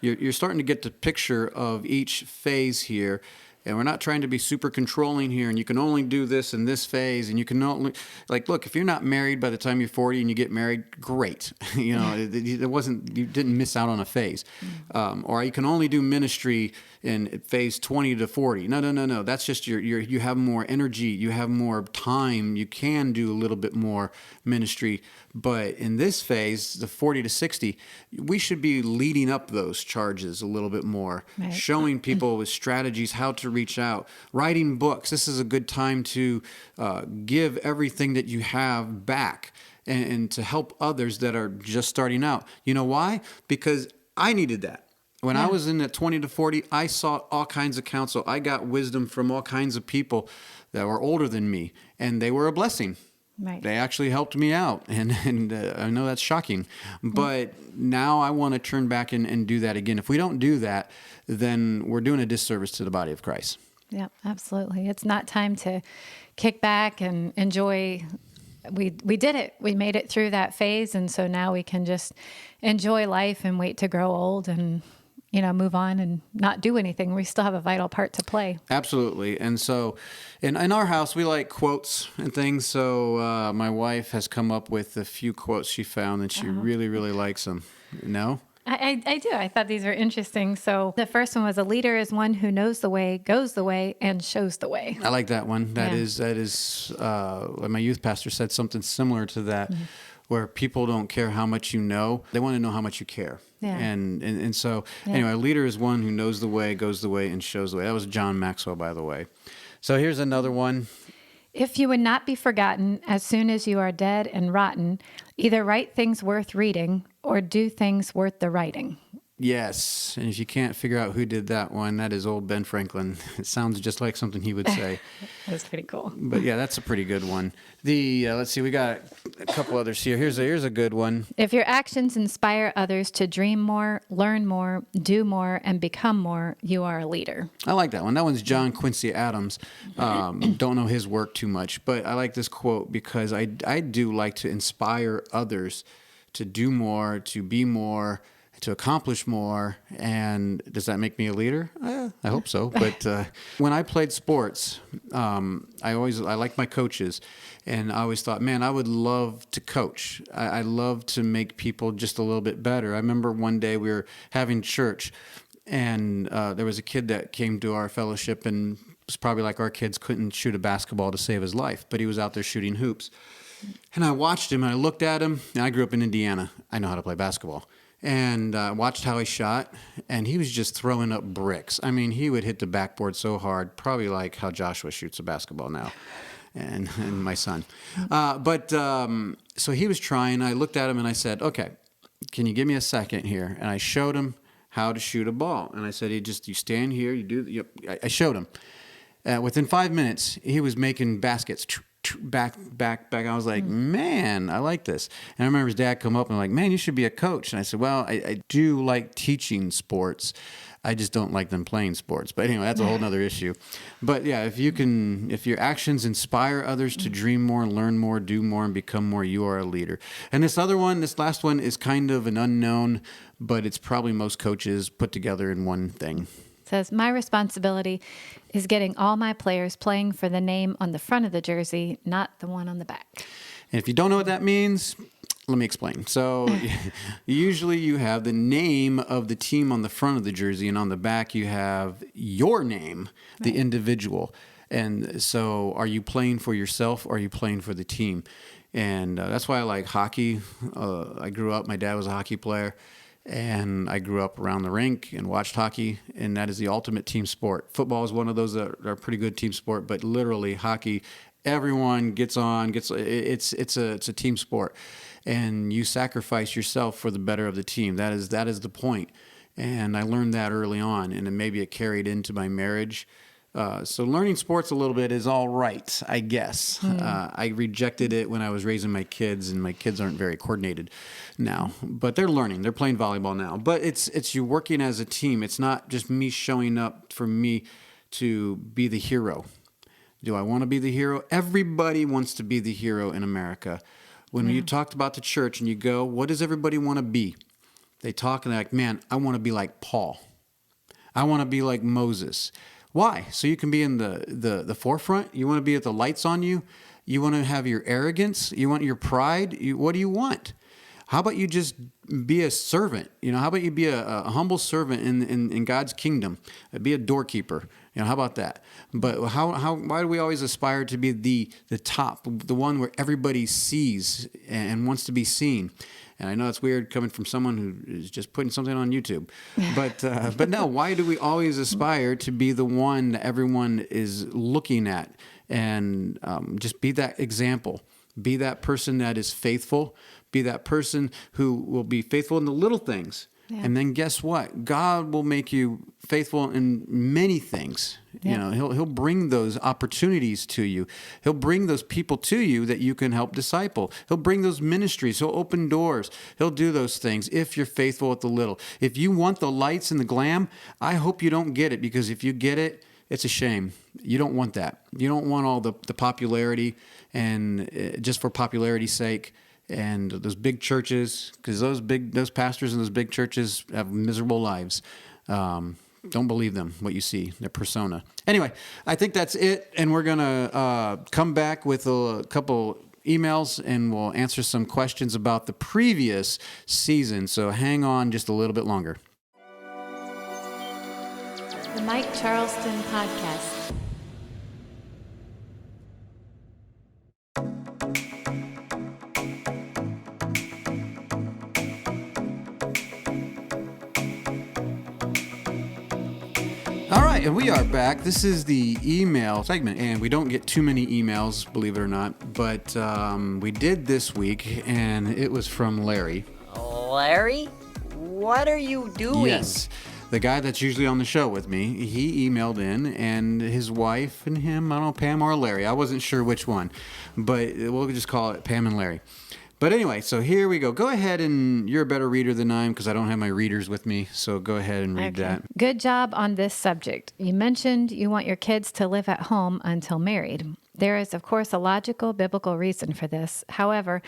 you're starting to get the picture of each phase here. And we're not trying to be super controlling here, and you can only do this in this phase, and you can only, look, if you're not married by the time you're 40 and you get married, great. You didn't miss out on a phase. Or you can only do ministry in phase 20 to 40. No. That's just you have more energy, you have more time, you can do a little bit more ministry. But in this phase, the 40 to 60, we should be leading up those charges a little bit more, showing people with strategies how to reach out, writing books. This is a good time to give everything that you have back and to help others that are just starting out. You know why? Because I needed that. When I was in that 20 to 40, I sought all kinds of counsel. I got wisdom from all kinds of people that were older than me, and they were a blessing. Right. They actually helped me out, and I know that's shocking, but now I want to turn back and do that again. If we don't do that, then we're doing a disservice to the body of Christ. Yeah, absolutely. It's not time to kick back and enjoy. We did it. We made it through that phase, and so now we can just enjoy life and wait to grow old and move on and not do anything. We still have a vital part to play. Absolutely. And so in our house, we like quotes and things. So my wife has come up with a few quotes she found, and she really, really likes them. No? I do. I thought these were interesting. So the first one was a leader is one who knows the way, goes the way, and shows the way. I like that one. That Yeah. is. My youth pastor said something similar to that, where people don't care how much you know; they want to know how much you care. Yeah. And so anyway, a leader is one who knows the way, goes the way, and shows the way. That was John Maxwell, by the way. So here's another one. If you would not be forgotten as soon as you are dead and rotten, either write things worth reading or do things worth the writing. Yes, and if you can't figure out who did that one, that is old Ben Franklin. It sounds just like something he would say. That's pretty cool. But yeah, that's a pretty good one. Let's see, we got a couple others here. Here's a good one. If your actions inspire others to dream more, learn more, do more, and become more, you are a leader. I like that one. That one's John Quincy Adams. Don't know his work too much, but I like this quote because I do like to inspire others to do more, to be more, to accomplish more. And does that make me a leader? I hope so. But when I played sports, I liked my coaches, and I always thought, man, I would love to coach. I love to make people just a little bit better. I remember one day we were having church, and there was a kid that came to our fellowship, and it was probably like our kids couldn't shoot a basketball to save his life, but he was out there shooting hoops. And I watched him, and I looked at him, and I grew up in Indiana. I know how to play basketball. And watched how he shot, and he was just throwing up bricks. I mean, he would hit the backboard so hard, probably like how Joshua shoots a basketball now, and my son. So he was trying. I looked at him, and I said, okay, can you give me a second here? And I showed him how to shoot a ball. And I said, you stand here, you do. I showed him. Within 5 minutes, he was making baskets. Back. I was like, man, I like this. And I remember his dad come up and like, man, you should be a coach. And I said, well, I do like teaching sports. I just don't like them playing sports. But anyway, that's a whole nother issue. But yeah, if your actions inspire others to dream more, learn more, do more, and become more, you are a leader. And this last one is kind of an unknown, but it's probably most coaches put together in one thing. Says, my responsibility is getting all my players playing for the name on the front of the jersey, not the one on the back. And if you don't know what that means, let me explain. So usually you have the name of the team on the front of the jersey, and on the back you have your name, the individual. And so are you playing for yourself or are you playing for the team? And that's why I like hockey. I grew up, my dad was a hockey player. And I grew up around the rink and watched hockey, and that is the ultimate team sport. Football is one of those that are pretty good team sport, but literally hockey, everyone gets on. It's a team sport, and you sacrifice yourself for the better of the team. That is the point. And I learned that early on, and then maybe it carried into my marriage. So learning sports a little bit is all right, I guess. I rejected it when I was raising my kids, and my kids aren't very coordinated now. But they're learning. They're playing volleyball now. But it's you working as a team. It's not just me showing up for me to be the hero. Do I want to be the hero? Everybody wants to be the hero in America. When you talked about the church and you go, what does everybody want to be? They talk and they're like, man, I want to be like Paul. I want to be like Moses. Why? So you can be in the forefront? You want to be with the lights on you? You want to have your arrogance? You want your pride? What do you want? How about you just be a servant? How about you be a humble servant in God's kingdom? Be a doorkeeper. How about that? But why do we always aspire to be the top, the one where everybody sees and wants to be seen? And I know it's weird coming from someone who is just putting something on YouTube. But no, why do we always aspire to be the one that everyone is looking at? And just be that example. Be that person that is faithful. Be that person who will be faithful in the little things. Yeah. And then guess what? God will make you faithful in many things. Yeah. He'll bring those opportunities to you. He'll bring those people to you that you can help disciple. He'll bring those ministries. He'll open doors. He'll do those things if you're faithful at the little. If you want the lights and the glam, I hope you don't get it, because if you get it, it's a shame. You don't want that. You don't want all the popularity and just for popularity's sake. And those big churches, because those pastors in those big churches have miserable lives. Don't believe them, what you see, their persona. Anyway, I think that's it, and we're going to come back with a couple emails and we'll answer some questions about the previous season. So hang on just a little bit longer. The Mike Charleston Podcast. All right, and we are back. This is the email segment, and we don't get too many emails, believe it or not, but we did this week, and it was from Larry. Larry? What are you doing? Yes, the guy that's usually on the show with me. He emailed in, and his wife and him, I don't know, Pam or Larry. I wasn't sure which one, but we'll just call it Pam and Larry. But anyway, so here we go. Go ahead, and you're a better reader than I am because I don't have my readers with me. So go ahead and read that. Good job on this subject. You mentioned you want your kids to live at home until married. There is, of course, a logical biblical reason for this. However,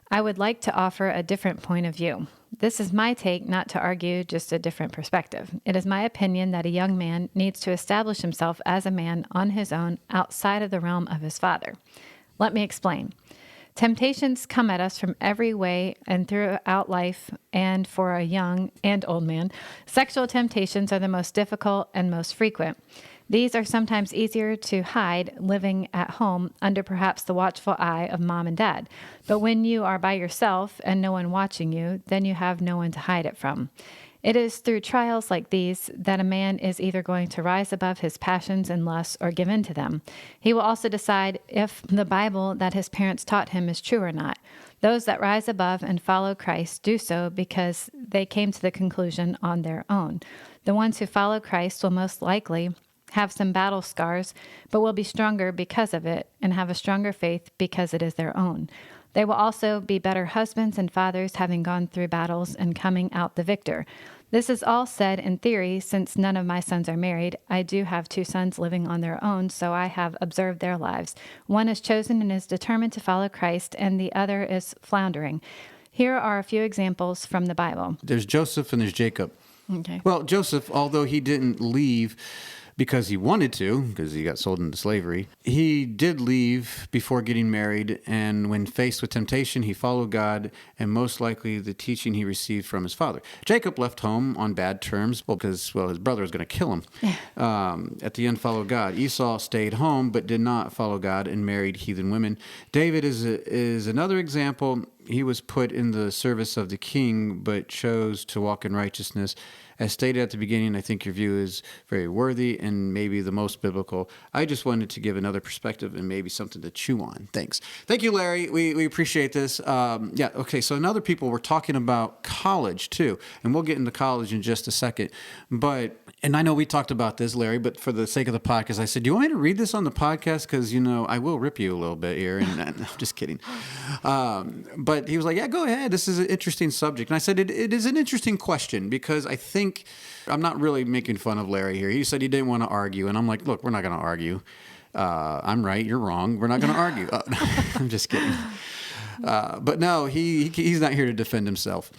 I would like to offer a different point of view. This is my take, not to argue, just a different perspective. It is my opinion that a young man needs to establish himself as a man on his own outside of the realm of his father. Let me explain. Temptations come at us from every way and throughout life, and for a young and old man, sexual temptations are the most difficult and most frequent. These are sometimes easier to hide living at home under perhaps the watchful eye of mom and dad. But when you are by yourself and no one watching you, then you have no one to hide it from. It is through trials like these that a man is either going to rise above his passions and lusts or give in to them. He will also decide if the Bible that his parents taught him is true or not. Those that rise above and follow Christ do so because they came to the conclusion on their own. The ones who follow Christ will most likely have some battle scars, but will be stronger because of it and have a stronger faith because it is their own. They will also be better husbands and fathers, having gone through battles and coming out the victor. This is all said in theory, since none of my sons are married. I do have 2 sons living on their own, so I have observed their lives. One is chosen and is determined to follow Christ, and the other is floundering. Here are a few examples from the Bible. There's Joseph and there's Jacob. Okay. Well, Joseph, although he didn't leave because he wanted to, because he got sold into slavery, he did leave before getting married, and when faced with temptation, he followed God and most likely the teaching he received from his father. Jacob left home on bad terms because his brother was going to kill him. At the end, followed God. Esau stayed home but did not follow God and married heathen women. David is another example. He was put in the service of the king but chose to walk in righteousness. As stated at the beginning, I think your view is very worthy and maybe the most biblical. I just wanted to give another perspective and maybe something to chew on. Thanks. Thank you, Larry. We appreciate this. Okay, so another people were talking about college, too, and we'll get into college in just a second. And I know we talked about this, Larry, but for the sake of the podcast, I said, do you want me to read this on the podcast? Because, I will rip you a little bit here. And I'm just kidding. But he was like, yeah, go ahead. This is an interesting subject. And I said, it is an interesting question because I think I'm not really making fun of Larry here. He said he didn't want to argue. And I'm like, look, we're not going to argue. I'm right. You're wrong. We're not going to argue. I'm just kidding. But no, he's not here to defend himself.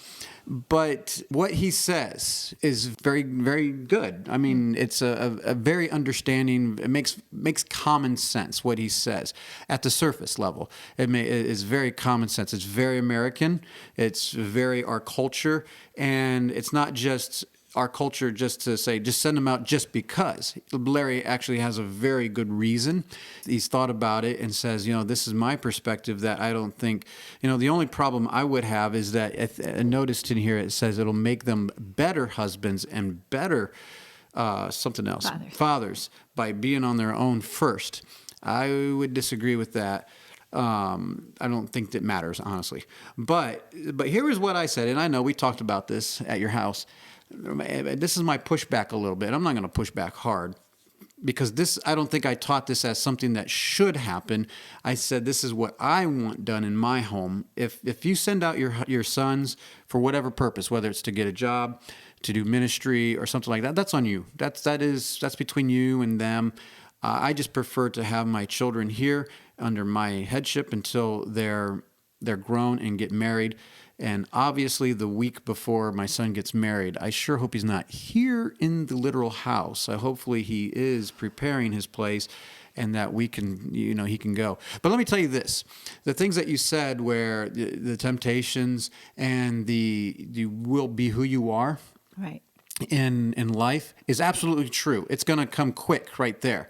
But what he says is very, very good. I mean, it's a very understanding. It makes common sense what he says at the surface level. It is very common sense. It's very American. It's very our culture, and it's not just our culture just to say, just send them out just because. Larry actually has a very good reason. He's thought about it and says, this is my perspective that I don't think, the only problem I would have is that I noticed in here it says it'll make them better husbands and better fathers by being on their own first. I would disagree with that. I don't think that matters, honestly. But here is what I said, and I know we talked about this at your house. This is my pushback a little bit. I'm not going to push back hard because I don't think I taught this as something that should happen. I said this is what I want done in my home. If you send out your sons for whatever purpose, whether it's to get a job, to do ministry or something like that, that's on you. That's between you and them. I just prefer to have my children here under my headship until they're grown and get married. And obviously, the week before my son gets married, I sure hope he's not here in the literal house. Hopefully he is preparing his place and that we can, he can go. But let me tell you this, the things that you said where the temptations and you will be who you are. Right. In life is absolutely true. It's going to come quick right there.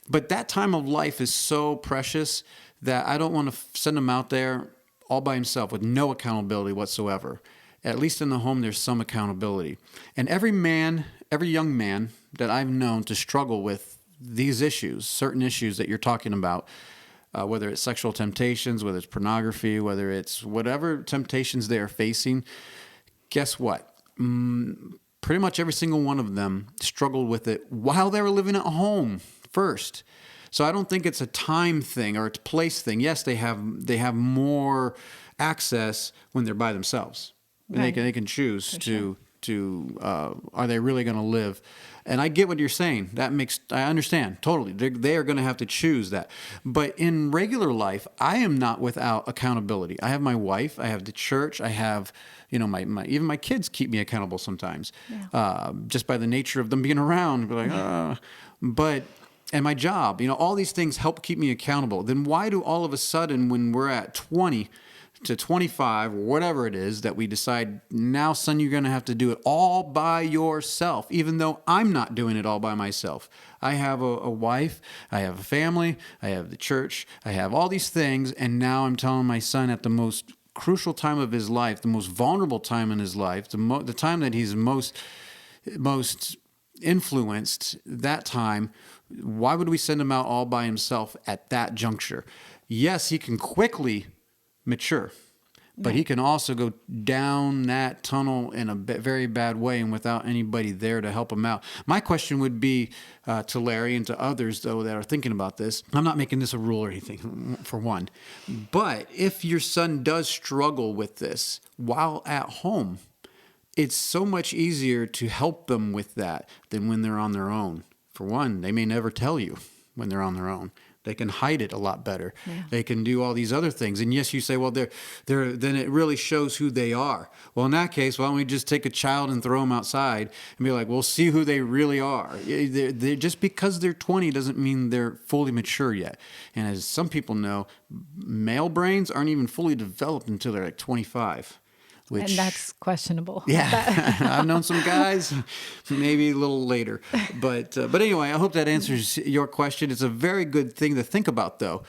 But that time of life is so precious that I don't want to send him out there all by himself with no accountability whatsoever. At least in the home, there's some accountability. And every young man that I've known to struggle with these issues, certain issues that you're talking about, whether it's sexual temptations, whether it's pornography, whether it's whatever temptations they are facing, guess what? Pretty much every single one of them struggled with it while they were living at home first. So I don't think it's a time thing or it's a place thing. Yes, they have more access when they're by themselves. Right. They can choose are they really going to live? And I get what you're saying. I understand totally. They are going to have to choose that. But in regular life, I am not without accountability. I have my wife. I have the church. I have, even my kids keep me accountable sometimes, just by the nature of them being around. And my job, all these things help keep me accountable. Then why do all of a sudden, when we're at 20 to 25, or whatever it is, that we decide, now, son, you're going to have to do it all by yourself, even though I'm not doing it all by myself. I have a wife, I have a family, I have the church, I have all these things, and now I'm telling my son at the most crucial time of his life, the most vulnerable time in his life, the time that he's most influenced, that time, why would we send him out all by himself at that juncture? Yes, he can quickly mature, but he can also go down that tunnel in a very bad way and without anybody there to help him out. My question would be to Larry and to others, though, that are thinking about this. I'm not making this a rule or anything, for one. But if your son does struggle with this while at home, it's so much easier to help them with that than when they're on their own. For one, they may never tell you when they're on their own. They can hide it a lot better. Yeah. They can do all these other things. And yes, you say, well, then it really shows who they are. Well, in that case, why don't we just take a child and throw them outside and be like, we'll see who they really are. They're, just because they're 20 doesn't mean they're fully mature yet. And as some people know, male brains aren't even fully developed until they're like 25. And that's questionable. Yeah, I've known some guys, maybe a little later. But anyway, I hope that answers your question. It's a very good thing to think about, though,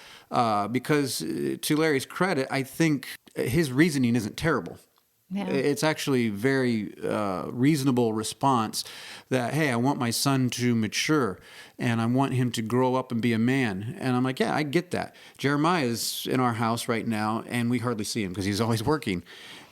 because to Larry's credit, I think his reasoning isn't terrible. Yeah. It's actually very reasonable response that, hey, I want my son to mature and I want him to grow up and be a man. And I'm like, yeah, I get that. Jeremiah is in our house right now and we hardly see him because he's always working.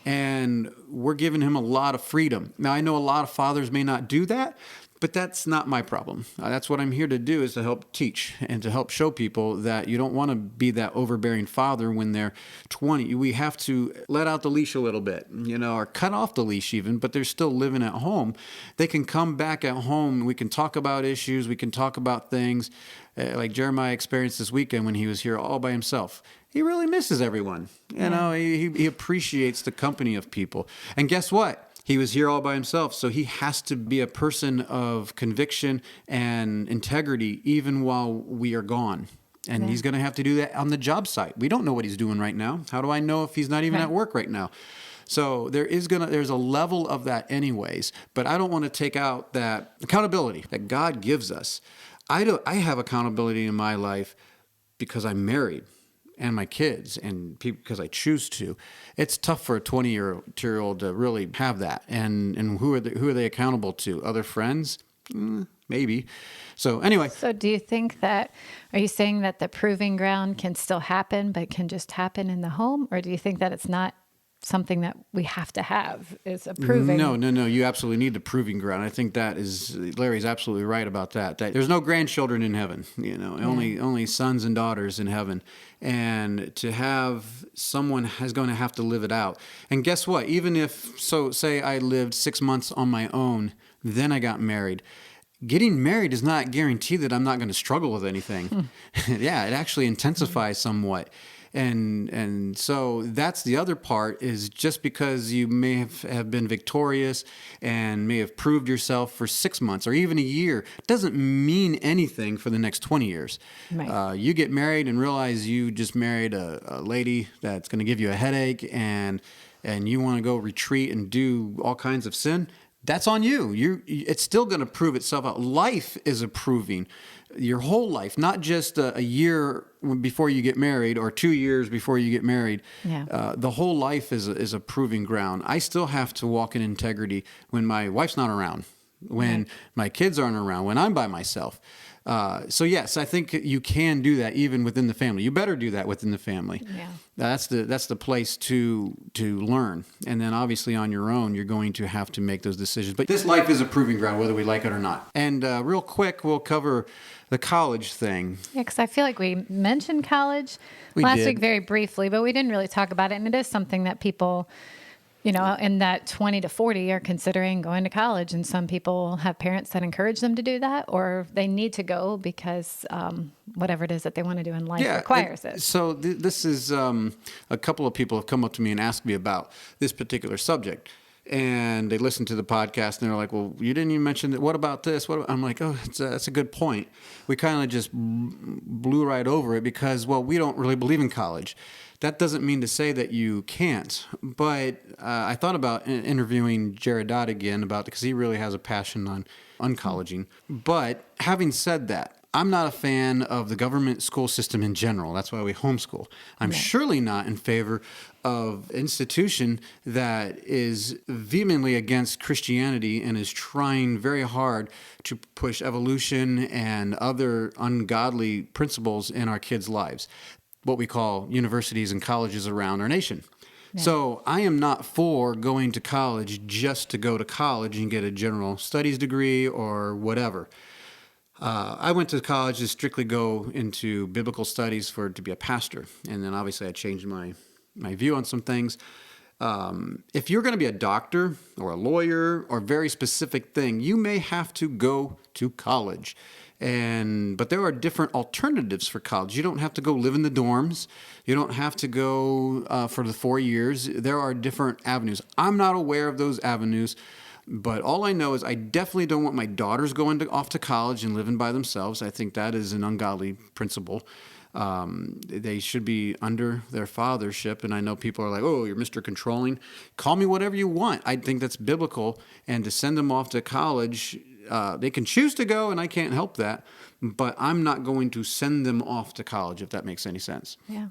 And we're giving him a lot of freedom. Now, I know a lot of fathers may not do that, but that's not my problem. That's what I'm here to do, is to help teach and to help show people that you don't want to be that overbearing father when they're 20. We have to let out the leash a little bit, or cut off the leash even, but they're still living at home. They can come back at home. We can talk about issues. We can talk about things like Jeremiah experienced this weekend when he was here all by himself. He really misses everyone. He appreciates the company of people. And guess what? He was here all by himself, so he has to be a person of conviction and integrity even while we are gone. And he's going to have to do that on the job site. We don't know what he's doing right now. How do I know if he's not even at work right now? So there's a level of that anyways, but I don't want to take out that accountability that God gives us. I have accountability in my life because I'm married and my kids and people, because I choose to. It's tough for a 20-year-old to really have that. And who are they accountable to? Other friends? Maybe. So anyway. So do you think are you saying that the proving ground can still happen, but can just happen in the home? Or do you think that it's not something that we have to have, is a proving? No. You absolutely need the proving ground. I think Larry's absolutely right about that. That there's no grandchildren in heaven, only sons and daughters in heaven. And to have someone is going to have to live it out. And guess what? Say I lived 6 months on my own, then I got married. Getting married is not guaranteed that I'm not going to struggle with anything. Yeah, it actually intensifies somewhat. And so that's the other part, is just because you may have been victorious and may have proved yourself for 6 months or even a year doesn't mean anything for the next 20 years. Right. You get married and realize you just married a lady that's going to give you a headache, and you want to go retreat and do all kinds of sin. That's on you. It's still going to prove itself out. Life is approving. Your whole life, not just a year before you get married or 2 years before you get married. Yeah. The whole life is a proving ground. I still have to walk in integrity when my wife's not around, when my kids aren't around, when I'm by myself. So yes, I think you can do that even within the family. You better do that within the family. Yeah. That's the place to learn. And then obviously on your own, you're going to have to make those decisions. But this life is a proving ground, whether we like it or not. And real quick, we'll cover the college thing. Yeah, because I feel like we mentioned college We last did. week very briefly, but we didn't really talk about it. And it is something that people, in that 20 to 40 are considering going to college. And some people have parents that encourage them to do that, or they need to go because whatever it is that they want to do in life requires it. So this is a couple of people have come up to me and asked me about this particular subject. And they listened to the podcast and they're like, well, you didn't even mention that. What about this? I'm like, oh, that's a good point. We kind of just blew right over it because, well, we don't really believe in college. That doesn't mean to say that you can't. But I thought about interviewing Jared Dodd again because he really has a passion on uncolleging. But having said that, I'm not a fan of the government school system in general. That's why we homeschool. I'm surely not in favor of institution that is vehemently against Christianity and is trying very hard to push evolution and other ungodly principles in our kids' lives, what we call universities and colleges around our nation. Yeah. So I am not for going to college just to go to college and get a general studies degree or whatever. I went to college to strictly go into biblical studies to be a pastor. And then obviously I changed my view on some things. If you're going to be a doctor or a lawyer or a very specific thing, you may have to go to college. But there are different alternatives for college. You don't have to go live in the dorms. You don't have to go for the 4 years. There are different avenues. I'm not aware of those avenues. But all I know is I definitely don't want my daughters going off to college and living by themselves. I think that is an ungodly principle. They should be under their fathership. And I know people are like, oh, you're Mr. Controlling. Call me whatever you want. I think that's biblical. And to send them off to college, they can choose to go, and I can't help that. But I'm not going to send them off to college, if that makes any sense. Yeah.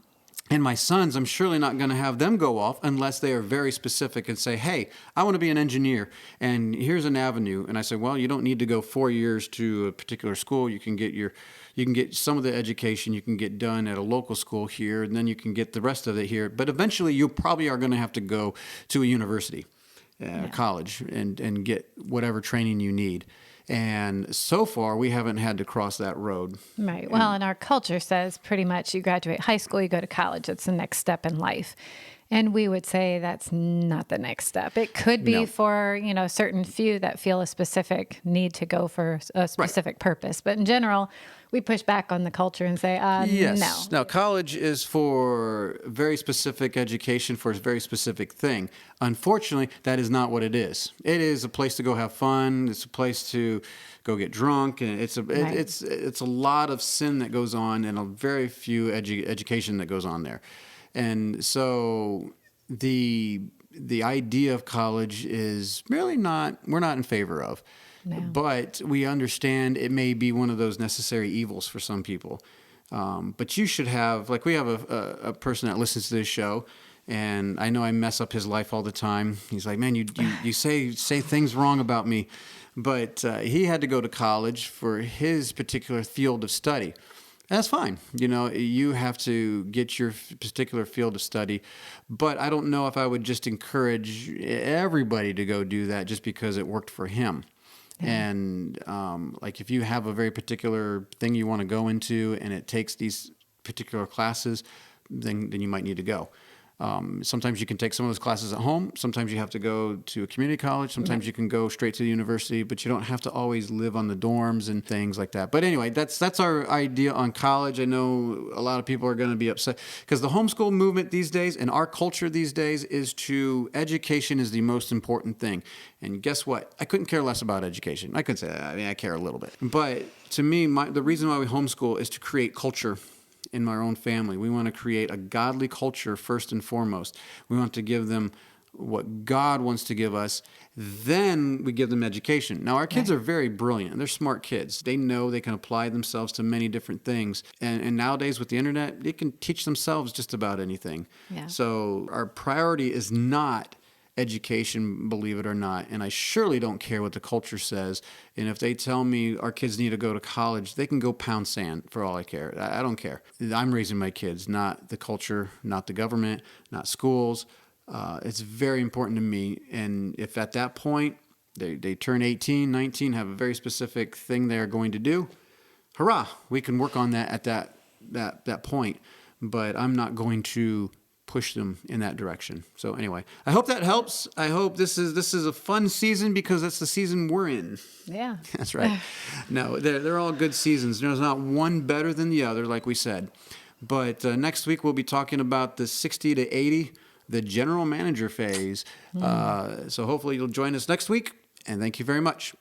And my sons, I'm surely not going to have them go off unless they are very specific and say, hey, I want to be an engineer, and here's an avenue. And I say, well, you don't need to go 4 years to a particular school. You can get some of the education you can get done at a local school here, and then you can get the rest of it here. But eventually, you probably are going to have to go to a university, college, and get whatever training you need. And so far, we haven't had to cross that road. Right. Well, and our culture says pretty much you graduate high school, you go to college. It's the next step in life. And we would say that's not the next step. It could be for, certain few that feel a specific need to go for a specific purpose. But in general, we push back on the culture and say, yes. no. Now, college is for very specific education for a very specific thing. Unfortunately, that is not what it is. It is a place to go have fun. It's a place to go get drunk, and it's a lot of sin that goes on, and a very few education that goes on there. And so the idea of college is really we're not in favor of. No. But we understand it may be one of those necessary evils for some people. But you should have, we have a person that listens to this show, and I know I mess up his life all the time. He's like, man, you say things wrong about me. But he had to go to college for his particular field of study. That's fine. You have to get your particular field of study. But I don't know if I would just encourage everybody to go do that just because it worked for him. Yeah. And if you have a very particular thing you want to go into and it takes these particular classes, then you might need to go. Sometimes you can take some of those classes at home. Sometimes you have to go to a community college. Sometimes you can go straight to the university, but you don't have to always live on the dorms and things like that. But anyway, that's our idea on college. I know a lot of people are going to be upset because the homeschool movement these days and our culture these days is education is the most important thing. And guess what? I couldn't care less about education. I could say that. I mean, I care a little bit. But to me, the reason why we homeschool is to create culture in our own family. We want to create a godly culture first and foremost. We want to give them what God wants to give us. Then we give them education. Now, our kids are very brilliant. They're smart kids. They know they can apply themselves to many different things. And nowadays with the internet, they can teach themselves just about anything. Yeah. So our priority is not education, believe it or not. And I surely don't care what the culture says. And if they tell me our kids need to go to college, they can go pound sand for all I care. I don't care. I'm raising my kids, not the culture, not the government, not schools. It's very important to me. And if at that point they turn 18, 19, have a very specific thing they're going to do, hurrah, we can work on that at that point. But I'm not going to push them in that direction. So anyway, I hope that helps. I hope this is a fun season because that's the season we're in. Yeah. That's right. No, they're all good seasons. There's not one better than the other, like we said. But next week we'll be talking about the 60 to 80, the general manager phase. So hopefully you'll join us next week, and thank you very much.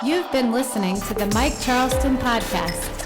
You've been listening to the Mike Charleston Podcast.